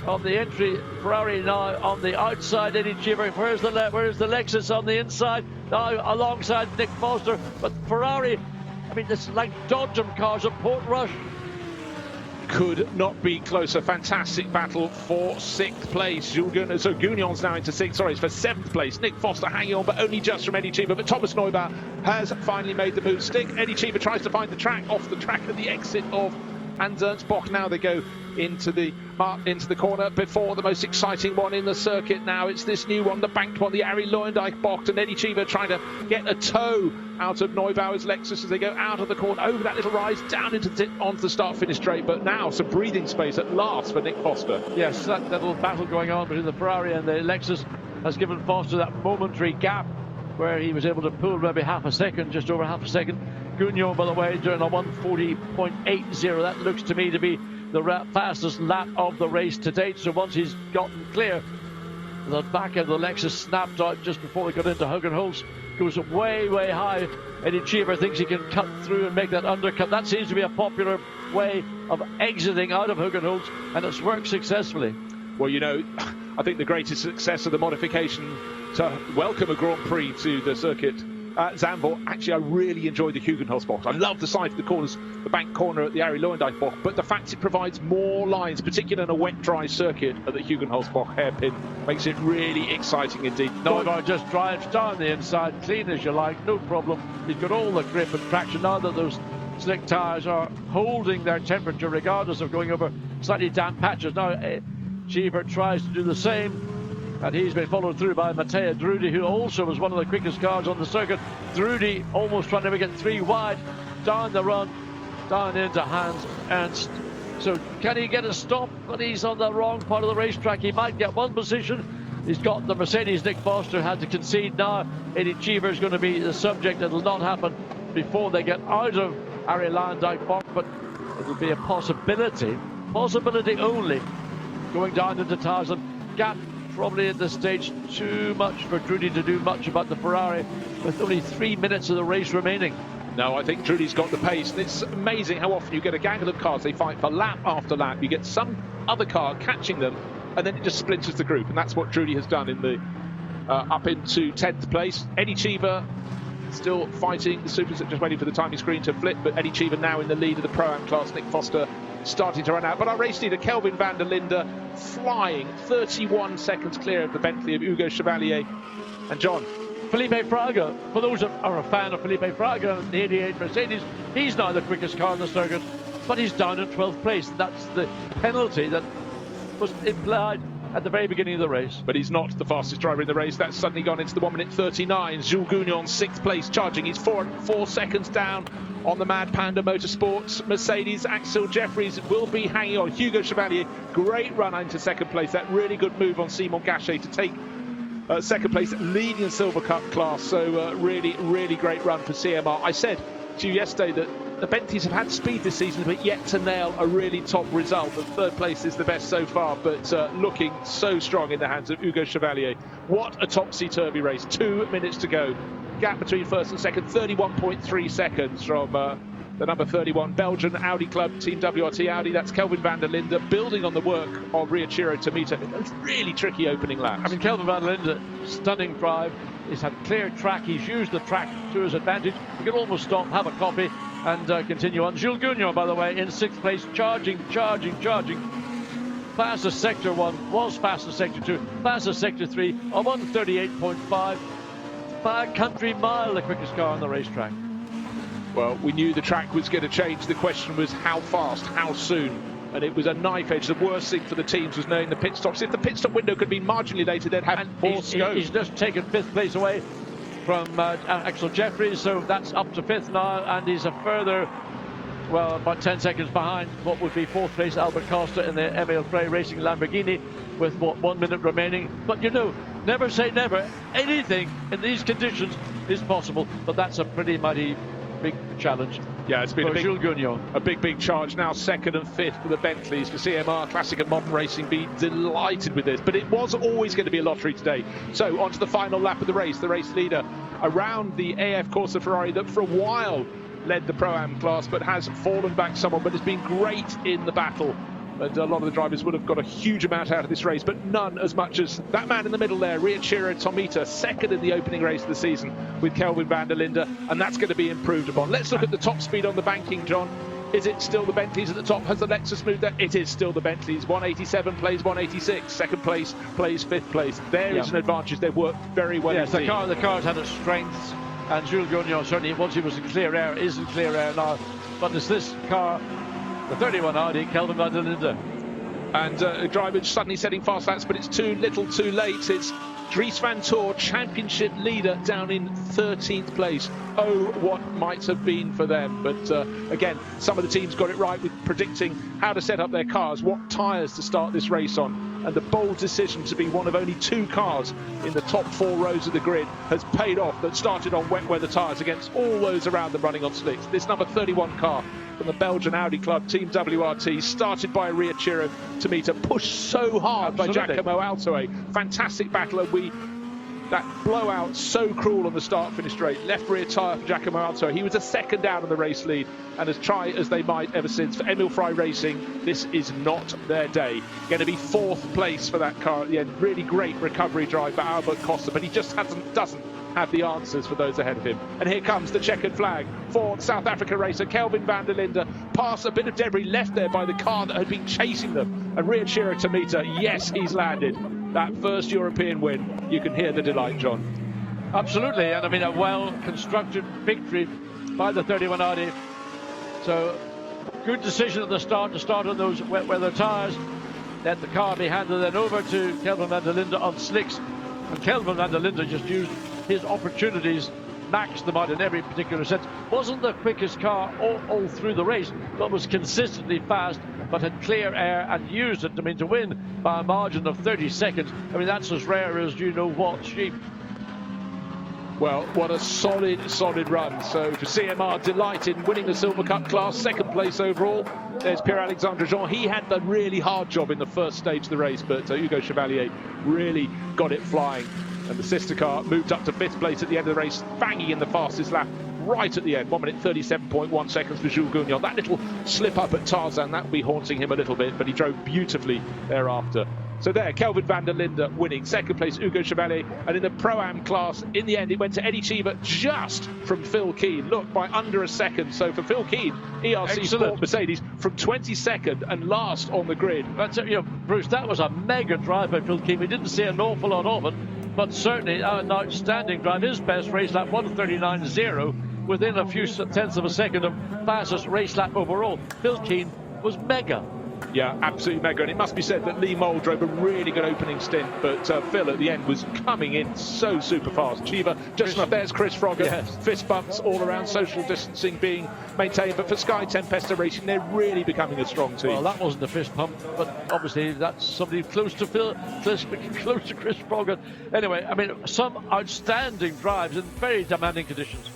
on the entry. Ferrari now on the outside. Eddie Cheever, where's the Lexus on the inside? Now alongside Nick Foster, but Ferrari, I mean, it's like dodgem cars at Portrush. Could not be closer. Fantastic battle for 6th place. So Gugnon's now into 6th. Sorry, it's for 7th place. Nick Foster hanging on, but only just from Eddie Cheever. But Thomas Neubauer has finally made the move stick. Eddie Cheever tries to find the track off the track at the exit of Hans Ernst Bock. Now they go into the corner before the most exciting one in the circuit. Now it's this new one, the banked one, the Arie Luyendyk Bock, and Eddie Cheever trying to get a toe out of Neubauer's Lexus as they go out of the corner, over that little rise, down onto the start-finish straight. But now some breathing space at last for Nick Foster. Yes, that little battle going on between the Ferrari and the Lexus has given Foster that momentary gap where he was able to pull maybe half a second, just over half a second. Gugno, by the way, doing a 1:40.80. That looks to me to be the fastest lap of the race to date. So once he's gotten clear, the back of the Lexus snapped out just before we got into Hugenholz. Goes way, way high. Eddie Cheever thinks he can cut through and make that undercut. That seems to be a popular way of exiting out of Hugenholz, and it's worked successfully. Well, you know, I think the greatest success of the modification to welcome a Grand Prix to the circuit at Zandvoort. Actually, I really enjoyed the Hugenholz box. I love the side of the corners, the bank corner at the Arie Luyendyk box, but the fact it provides more lines, particularly in a wet, dry circuit at the Hugenholz box hairpin, makes it really exciting indeed. Neubauer just drives down the inside, clean as you like, no problem. He's got all the grip and traction now that those slick tyres are holding their temperature regardless of going over slightly damp patches. Now, Cheever tries to do the same, and he's been followed through by Matteo Drudi, who also was one of the quickest cars on the circuit. Drudi almost trying to get 3 wide, down the run, down into Hans Ernst. So can he get a stop? But he's on the wrong part of the racetrack. He might get one position. He's got the Mercedes. Nick Foster had to concede now. Eddie Cheever is going to be the subject. It'll not happen before they get out of Arie Luyendyk box, but it'll be a possibility only, going down into Tarzan. Gap probably at this stage too much for Drudi to do much about the Ferrari, with only 3 minutes of the race remaining. No, I think Drudi's got the pace, and it's amazing how often you get a gang of cars. They fight for lap after lap. You get some other car catching them, and then it just splinters the group, and that's what Drudi has done in the up into 10th place. Eddie Cheever still fighting. The Supers are just waiting for the timing screen to flip, but Eddie Cheever now in the lead of the Pro-Am class. Nick Foster starting to run out, but our race leader Kelvin van der Linde flying 31 seconds clear of the Bentley of Hugo Chevalier. And John, Felipe Fraga, for those that are a fan of Felipe Fraga and the 88 Mercedes, he's now the quickest car on the circuit, but he's down in 12th place. That's the penalty that was implied at the very beginning of the race. But he's not the fastest driver in the race. That's suddenly gone into the 1 minute 39. Jules Gounon, 6th place, charging. He's 4 seconds down on the Mad Panda Motorsports Mercedes. Axel Jeffries will be hanging on. Hugo Chevalier, great run into 2nd place. That really good move on Simon Gachet to take 2nd place, leading the Silver Cup class. So really great run for CMR. I said to you yesterday that the Bentleys have had speed this season, but yet to nail a really top result. The 3rd place is the best so far, but looking so strong in the hands of Hugo Chevalier. What a topsy-turvy race. 2 minutes to go. Gap between 1st and 2nd, 31.3 seconds from the number 31 Belgian Audi Club, Team WRT Audi. That's Kelvin van der Linde, building on the work of Riachiro Tomita. It's really tricky opening laps. I mean, Kelvin van der Linde, stunning drive. He's had clear track. He's used the track to his advantage. He can almost stop, have a coffee, and continue on. Jules Gounon, by the way, in 6th place, charging. Fastest sector 1, was fastest sector 2, fastest sector 3, a 138.5. By a country mile, the quickest car on the racetrack. Well, we knew the track was going to change. The question was how fast, how soon? And it was a knife edge. The worst thing for the teams was knowing the pit stops. If the pit stop window could be marginally later, they'd have more scope. He's just taken 5th place away from Axel Jeffries, so that's up to 5th now, and he's a further, well, about 10 seconds behind what would be 4th place Albert Costa in the Emil Frey Racing Lamborghini, with what, 1 minute remaining. But you know, never say never. Anything in these conditions is possible, but that's a pretty mighty big challenge. Yeah, it's been a big charge now. 2nd and 5th for the Bentleys. For CMR Classic and Modern Racing be delighted with this, but it was always going to be a lottery today. So on to the final lap of the race. The race leader around the AF Corsa Ferrari that for a while led the Pro-Am class, but has fallen back somewhat, but has been great in the battle. And a lot of the drivers would have got a huge amount out of this race, but none as much as that man in the middle there, Riachiro Tomita, 2nd in the opening race of the season with Kelvin van der Linde, and that's going to be improved upon. Let's look at the top speed on the banking, John. Is it still the Bentleys at the top? Has the Lexus moved there? It is still the Bentleys. 187 plays 186. 2nd place plays 5th place. There is an advantage. They've worked very well. Yes, the car's had its strengths, and Jules Gounon certainly, once he was in clear air, is in clear air now. But it's this car, the 31 Audi, Kelvin van der Linde. And a driver suddenly setting fast laps, but it's too little too late. It's Dries van Tor, championship leader, down in 13th place. Oh, what might have been for them. But again, some of the teams got it right with predicting how to set up their cars, what tyres to start this race on. And the bold decision to be one of only 2 cars in the top 4 rows of the grid has paid off, that started on wet weather tyres against all those around them running on slicks. This number 31 car from the Belgian Audi Club, Team WRT, started by Riachiro Tomita, pushed so hard by Giacomo Altoe. Fantastic battle, and that blowout so cruel on the start-finish straight. Left rear tyre for Giacomo Altoe. He was a 2nd down on the race lead, and as try as they might ever since, for Emil Frey Racing, this is not their day. Going to be 4th place for that car at the end. Really great recovery drive by Albert Costa, but he just doesn't have the answers for those ahead of him. And here comes the checkered flag for South Africa racer Kelvin van der Linde. Past a bit of debris left there by the car that had been chasing them. And Riachiro Tomita, yes, he's landed that first European win. You can hear the delight, John. Absolutely, and I mean, a well-constructed victory by the 31 Audi. So good decision at the start to start on those wet weather tyres. Let the car be handed then over to Kelvin van der Linde on slicks. And Kelvin van der Linde just used his opportunities, maxed them out in every particular sense. Wasn't the quickest car all through the race, but was consistently fast, but had clear air and used it to win by a margin of 30 seconds. I mean, that's as rare as you know what, sheep. Well, what a solid run. So for CMR, delighted, winning the Silver Cup class, second place overall. There's Pierre-Alexandre Jean. He had the really hard job in the first stage of the race, but Hugo Chevalier really got it flying. And the sister car moved up to fifth place at the end of the race, banging in the fastest lap right at the end. 1 minute 37.1 seconds for Jules Gounon. That little slip up at Tarzan, that will be haunting him a little bit, but he drove beautifully thereafter. So there, Kelvin van der Linde winning. Second place, Hugo Chevalier. And in the Pro-Am class, in the end, it went to Eddie Cheever just from Phil Keane. Look, by under a second. So for Phil Keane, ERC Sport Mercedes from 22nd and last on the grid. That's it, Bruce, that was a mega drive by Phil Keane. We didn't see an awful lot of it, but certainly an outstanding drive. His best race lap, 1:39.0, within a few tenths of a second of fastest race lap overall. Phil Keane was mega. Yeah, absolutely mega. And it must be said that Lee Mole drove a really good opening stint, but Phil at the end was coming in so super fast. Cheever just enough. There's Chris Froggatt. Yes. Fist bumps all around, social distancing being maintained. But for Sky Tempesta Racing, they're really becoming a strong team. Well, that wasn't a fist pump, but obviously that's somebody close to Phil, close to Chris Froggatt. Anyway, I mean, some outstanding drives in very demanding conditions.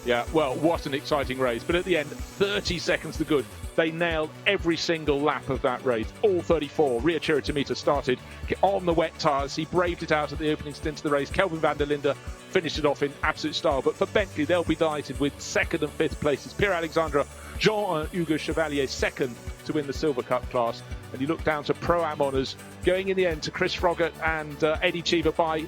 Yeah, well, what an exciting race. But at the end, 30 seconds to good. They nailed every single lap of that race, all 34. Ria Chiritomita started on the wet tyres. He braved it out at the opening stint of the race. Kelvin van der Linde finished it off in absolute style. But for Bentley, they'll be delighted with second and fifth places. Pierre-Alexandre Jean and Hugo Chevalier second to win the Silver Cup class. And you look down to Pro-Am honours, going in the end to Chris Froggatt and Eddie Cheever by,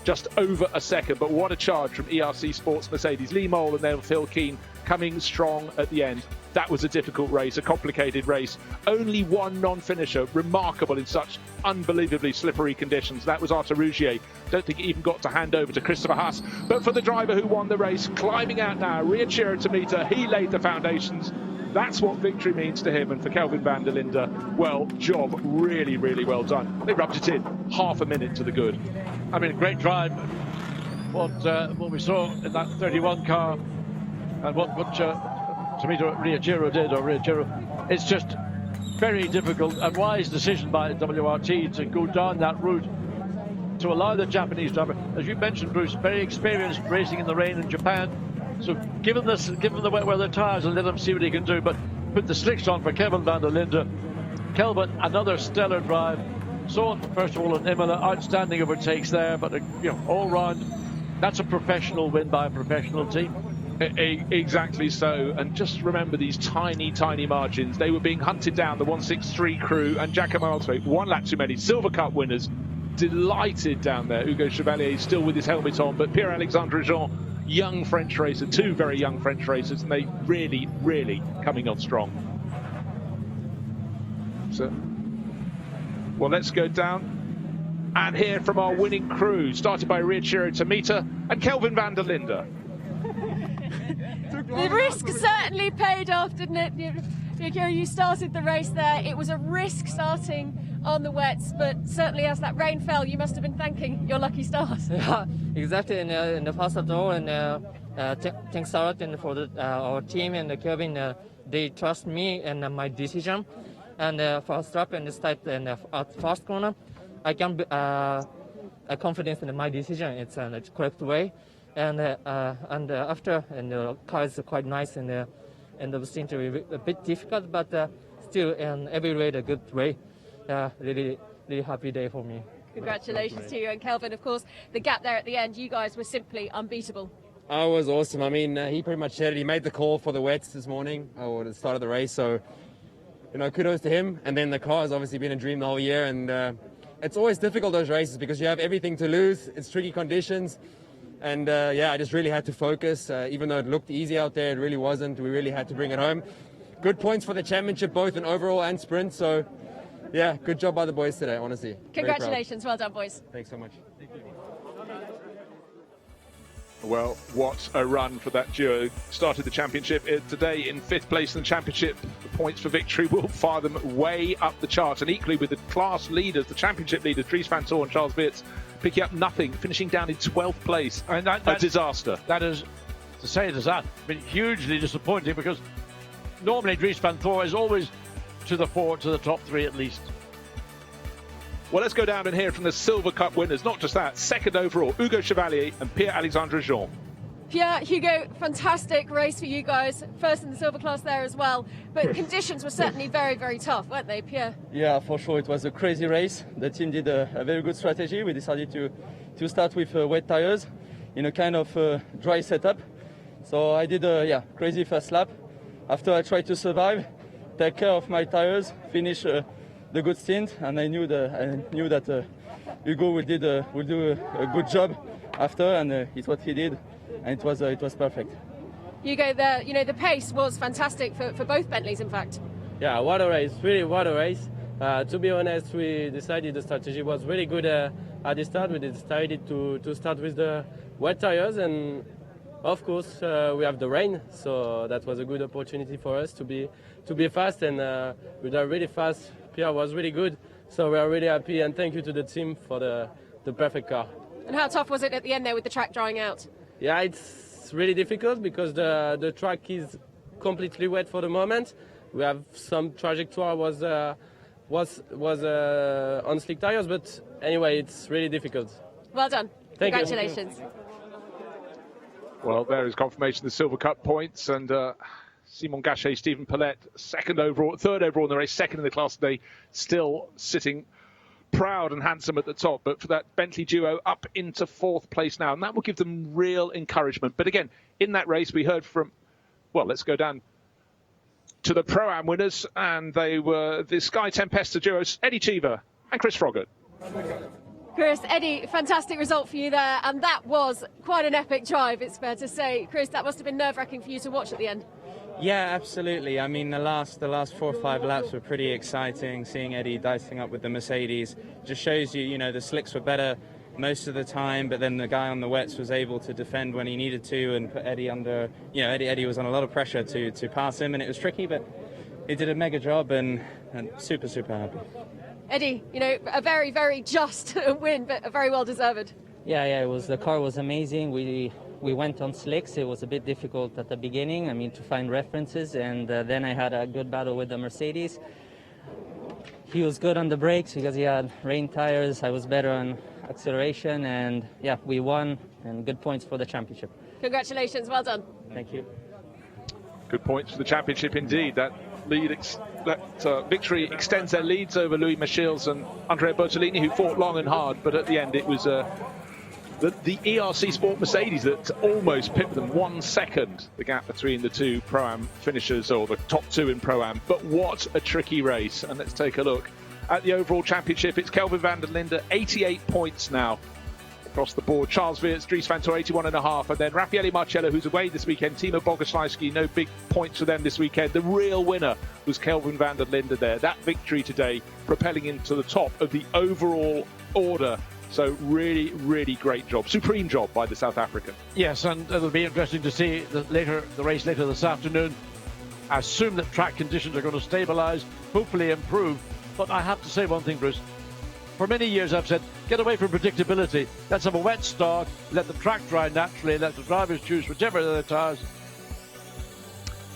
just over a second. But what a charge from ERC Sports Mercedes. Lee Mole and then Phil Keane coming strong at the end. That was a difficult race, a complicated race. Only one non-finisher, remarkable in such unbelievably slippery conditions. That was Arthur Rougier. Don't think he even got to hand over to Christopher Haas. But for the driver who won the race, climbing out now, Ria Chiritomita, he laid the foundations. That's what victory means to him. And for Kelvin van der Linde, well, job really, really well done. They rubbed it in, half a minute to the good. I mean, great drive. What we saw in that 31 car and what Ria Chiro, it's just very difficult and wise decision by WRT to go down that route to allow the Japanese driver, as you mentioned, Bruce, very experienced racing in the rain in Japan. So give him the wet weather tyres and let him see what he can do. But put the slicks on for Kelvin van der Linde. Kelvin, another stellar drive. So first of all in Imola, outstanding overtakes there, but all round, that's a professional win by a professional team. Exactly so. And just remember these tiny margins. They were being hunted down, the 163 crew and Giacomo Alto, one lap too many. Silver Cup winners, delighted down there. Hugo Chevalier still with his helmet on, but Pierre-Alexandre Jean, young French racer, two very young French racers, and they really, really coming on strong. So, well, let's go down and hear from our winning crew, started by Ria Chiritomita and Kelvin van der Linde. The risk certainly paid off, didn't it? You started the race there. It was a risk starting on the wets, but certainly as that rain fell, you must have been thanking your lucky stars. Yeah, exactly. In the first of all, and thanks a lot and for our team and Kelvin. They trust me and my decision. And first lap and start and at first corner, I can be confident in my decision. It's a correct way. And after, and the car is quite nice and the seem to be a bit difficult, but still in every way a good way. Really happy day for me. Congratulations to you and Kelvin. Of course, the gap there at the end, you guys were simply unbeatable. Oh, it was awesome. I mean, he pretty much said it. He made the call for the wets this morning, or the start of the race. So, kudos to him. And then the car has obviously been a dream the whole year. And it's always difficult, those races, because you have everything to lose. It's tricky conditions. And I just really had to focus. Even though it looked easy out there, it really wasn't. We really had to bring it home. Good points for the championship, both in overall and sprint. So, yeah, good job by the boys today, honestly. Congratulations. Well done, boys. Thanks so much. Thank you. Well, what a run for that duo. Started the championship today in 5th place in the championship. The points for victory will fire them way up the charts. And equally with the class leaders, the championship leaders, Dries van Toor and Charles Weerts, picking up nothing, finishing down in 12th place. And a disaster. That is, to say it as that, been hugely disappointing, because normally Dries van Toor is always to the top 3 at least. Well, let's go down and hear from the Silver Cup winners. Not just that, 2nd overall, Hugo Chevalier and Pierre-Alexandre Jean. Pierre, Hugo, fantastic race for you guys. First in the silver class there as well. But conditions were certainly very, very tough, weren't they, Pierre? Yeah, for sure. It was a crazy race. The team did a very good strategy. We decided to start with wet tires in a kind of dry setup. So I did a crazy first lap. After I tried to survive, take care of my tires, finish the good stint, and I knew that Hugo will do a good job after, and it's what he did, and it was perfect. Hugo, the pace was fantastic for both Bentleys, in fact. Yeah, what a race! Really, what a race! To be honest, we decided the strategy was really good at the start. We decided to start with the wet tires, and of course we have the rain, so that was a good opportunity for us to be fast, and with a really fast. Pierre was really good, so we are really happy, and thank you to the team for the perfect car. And how tough was it at the end there with the track drying out? Yeah, it's really difficult because the track is completely wet for the moment. We have some trajectory was on slick tires, but anyway, it's really difficult. Well done. Thank Congratulations. you. Well, there is confirmation of the Silver Cup points, and Simon Gachet, Stephen Paulette, 3rd overall in the race, 2nd in the class today, still sitting proud and handsome at the top. But for that Bentley duo, up into 4th place now, and that will give them real encouragement. But again, in that race, we heard from, well, let's go down to the Pro-Am winners, and they were the Sky Tempesta duos, Eddie Cheever and Chris Froggatt. Chris, Eddie, fantastic result for you there, and that was quite an epic drive, it's fair to say. Chris, that must have been nerve-wracking for you to watch at the end. Yeah, absolutely. I mean, the last 4 or 5 laps were pretty exciting. Seeing Eddie dicing up with the Mercedes just shows you, the slicks were better most of the time, but then the guy on the wets was able to defend when he needed to and put Eddie under. Eddie was on a lot of pressure to pass him, and it was tricky, but he did a mega job, and super, super happy. Eddie, a very, very just win, but very well deserved. Yeah, the car was amazing. We went on slicks. It was a bit difficult at the beginning, to find references, and then I had a good battle with the Mercedes. He was good on the brakes because he had rain tires. I was better on acceleration, and yeah, we won, and good points for the championship. Congratulations, well done. Thank you. Good points for the championship indeed. That victory extends their leads over Louis Michels and Andrea Bertolini, who fought long and hard, but at the end it was the ERC Sport Mercedes that almost pipped them 1 second, the gap between the two Pro-Am finishers, or the top 2 in Pro-Am. But what a tricky race. And let's take a look at the overall championship. It's Kelvin van der Linde, 88 points now across the board. Charles Weerts, Dries van Toor, 81.5. And then Raffaele Marcello, who's away this weekend. Timo Bogoslawski, no big points for them this weekend. The real winner was Kelvin van der Linde there. That victory today propelling him to the top of the overall order. So really, really great job. Supreme job by the South African. Yes, and it'll be interesting to see the race later this afternoon. I assume that track conditions are going to stabilise, hopefully improve. But I have to say one thing, Bruce. For many years I've said, get away from predictability. Let's have a wet start, let the track dry naturally, let the drivers choose whichever of their tyres.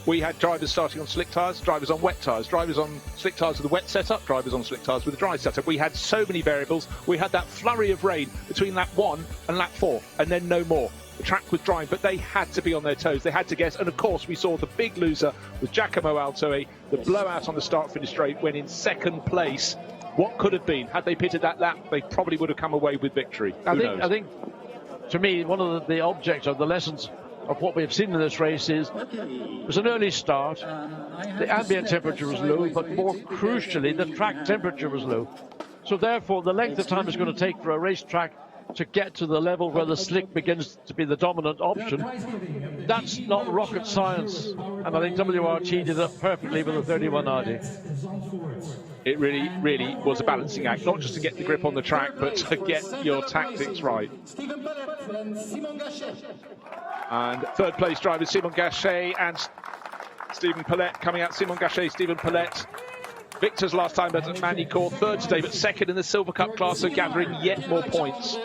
We had drivers starting on slick tyres, drivers on wet tyres, drivers on slick tyres with a wet setup, drivers on slick tyres with a dry setup. We had so many variables. We had that flurry of rain between lap 1 and lap 4, and then no more. The track was drying, but they had to be on their toes. They had to guess. And of course, we saw the big loser with Giacomo Altoe, the blowout on the start-finish straight, when in 2nd place. What could have been? Had they pitted that lap, they probably would have come away with victory. I think, to me, one of the objects of the lessons of what we've seen in this race is it was an early start. The ambient temperature was low, but more crucially, the track temperature was low. So therefore, the length of time it's going to take for a racetrack to get to the level where the slick begins to be the dominant option, that's not rocket science. And I think WRT did it perfectly with the 31RD. It really, really was a balancing act, not just to get the grip on the track, but to get your tactics right. And third place drivers Simon Gachet and Stephen Paulette coming out. Simon Gachet, Stephen Paulette. Victors last time at Manicourt, third today, but second in the Silver Cup class, so gathering yet more points.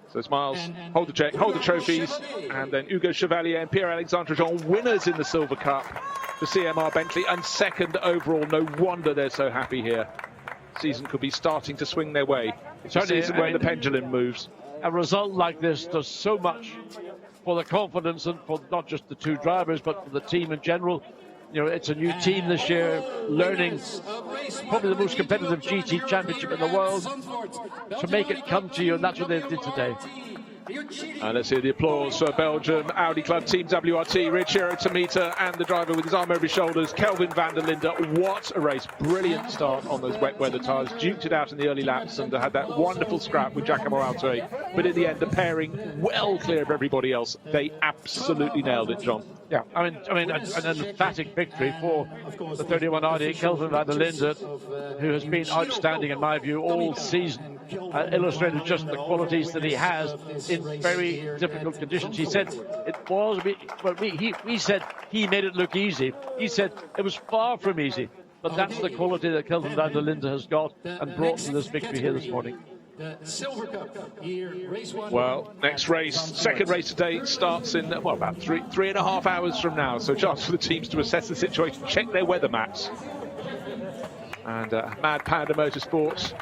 So it's Miles, hold the check, hold the trophies, and then Hugo Chevalier and Pierre-Alexandre Jean, winners in the Silver Cup for CMR Bentley, and second overall. No wonder they're so happy here. Season could be starting to swing their way. It's a season where the pendulum moves. A result like this does so much for the confidence and for not just the two drivers, but for the team in general. You know, it's a new team this year, learning probably the most competitive GT championship in the world, to make it come to you, and that's what they did today. And let's hear the applause for Belgium Audi Club Team WRT, Ricciero Tamita, and the driver with his arm over his shoulders, Kelvin van der Linde. What a race. Brilliant start on those wet weather tyres. Duked it out in the early laps and had that wonderful scrap with Giacomo Altoe. But in the end, the pairing well clear of everybody else. They absolutely nailed it, John. Yeah, I mean, an emphatic victory for the 31 Audi, Kelvin van der Linde, who has been outstanding in my view all season. Illustrated just the qualities that he has in very difficult conditions. He said it was, but we said he made it look easy. He said it was far from easy, but that's the quality that Kelvin van der Linde has got and brought to this victory here this morning. Well, next race, second race today, starts in, well, about three and a half hours from now. So chance for the teams to assess the situation, check their weather maps. And Mad Panda Motorsports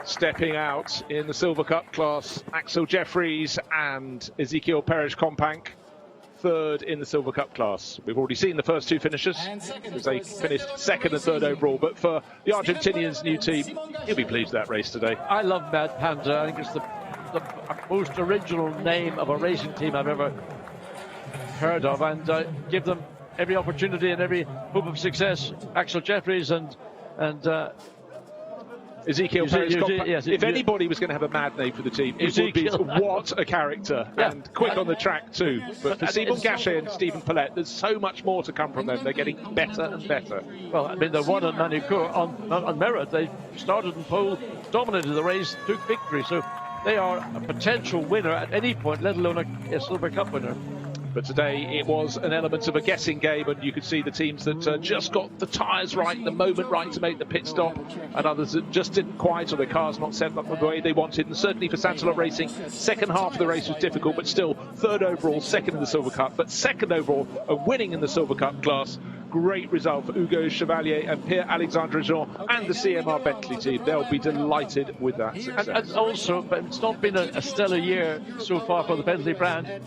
stepping out in the Silver Cup class, Axel Jeffries and Ezekiel Perez-Companc, third in the Silver Cup class. We've already seen the first two finishers, as they finished second and third overall, but for the Argentinian's new team, he'll be pleased with that race today. I love Mad Panda. I think it's the most original name of a racing team I've ever heard of, and give them every opportunity and every hope of success. Axel Jeffries and Ezekiel Perez-Companc. Yes, if anybody was going to have a mad name for the team, it would be what a character, and quick on the track too. But for Simon Gachet and Stephen Paulette, there's so much more to come from them. They're getting better and better. Well, I mean, they won at Manicourt on merit. They started in pole, dominated the race, took victory. So they are a potential winner at any point, let alone a Silver Cup winner. But today it was an element of a guessing game, and you could see the teams that just got the tyres right, the moment right to make the pit stop, and others that just didn't quite, or their cars not set up the way they wanted. And certainly for Sansalot Racing, second half of the race was difficult, but still third overall, second in the Silver Cup, but second overall, a winning in the Silver Cup class. Great result for Hugo Chevalier and Pierre-Alexandre Jean and the CMR Bentley team. They'll be delighted with that success. And also, but it's not been a stellar year so far for the Bentley brand.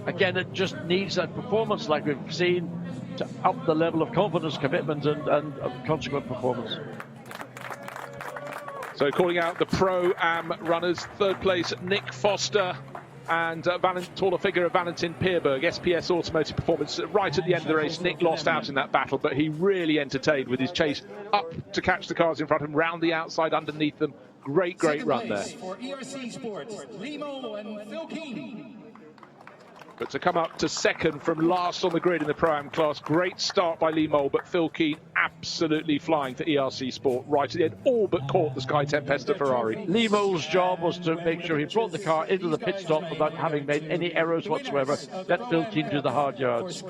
Again, it just needs that performance like we've seen to up the level of confidence, commitment and consequent performance. So calling out the Pro-Am runners, third place Nick Foster and taller figure of Valentin Pierberg, SPS Automotive Performance. Right at the end of the race, Nick lost out in that battle, but he really entertained with his chase up to catch the cars in front of him, round the outside, underneath them. Great run there. For ERC Sports, Limo and Phil Keane. But to come up to second from last on the grid in the Pro-Am class, great start by Lee Mole, but Phil Keane absolutely flying for ERC Sport right at the end, all but caught the Sky Tempesta Ferrari. Lee Mole's job was to make sure he brought the car into the pit stop without having made any errors whatsoever. Let Phil Keane do the hard yards.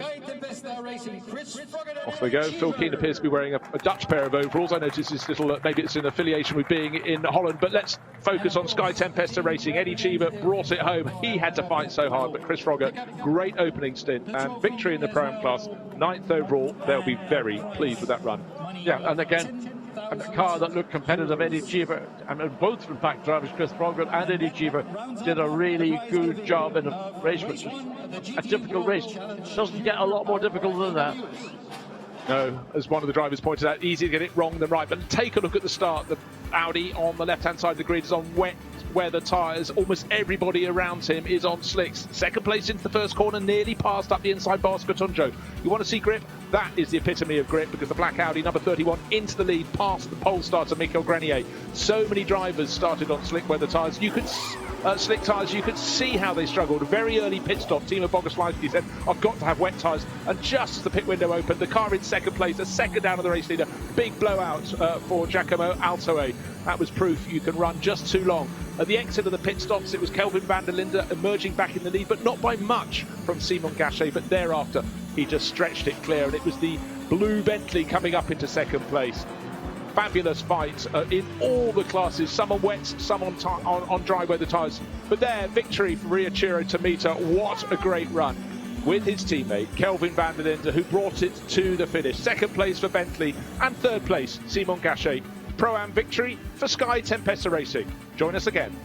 Off they go. Phil Keane appears to be wearing a Dutch pair of overalls. I noticed this little, maybe it's in affiliation with being in Holland, but let's focus on Sky Tempesta Racing. Eddie Cheever brought it home. He had to fight so hard, but Chris Frogger, great opening stint and victory in the Pro-Am class, 9th overall. They'll be very pleased with that run. Yeah, and again, a car that looked competitive, Eddie Cheever, I mean, both in fact drivers, Chris Frogger and Eddie Cheever, did a really good job in a race which was a difficult race. Doesn't get a lot more difficult than that. No, as one of the drivers pointed out, easier to get it wrong than right. But take a look at the start. The Audi on the left-hand side of the grid is on wet weather tyres. Almost everybody around him is on slicks. Second place into the first corner, nearly passed up the inside bar Scotunjo. You want to see grip? That is the epitome of grip, because the black Audi, number 31, into the lead, past the pole starter Michael Grenier. So many drivers started on slick weather tyres. You could slick tyres. You could see how they struggled. A very early pit stop. Timo Bogoslawski said, I've got to have wet tyres. And just as the pit window opened, the car in second place, a second down of the race leader. Big blowout for Giacomo Altoe. That was proof you can run just too long. At the exit of the pit stops, it was Kelvin van der Linde emerging back in the lead, but not by much from Simon Gachet. But thereafter, he just stretched it clear, and it was the blue Bentley coming up into second place. Fabulous fight in all the classes, some on wet, some on dry weather tyres. But there, victory for Riachiro Tomita. What a great run with his teammate Kelvin van der Linde, who brought it to the finish. Second place for Bentley and third place Simon Gachet. Pro-Am victory for Sky Tempesta Racing. Join us again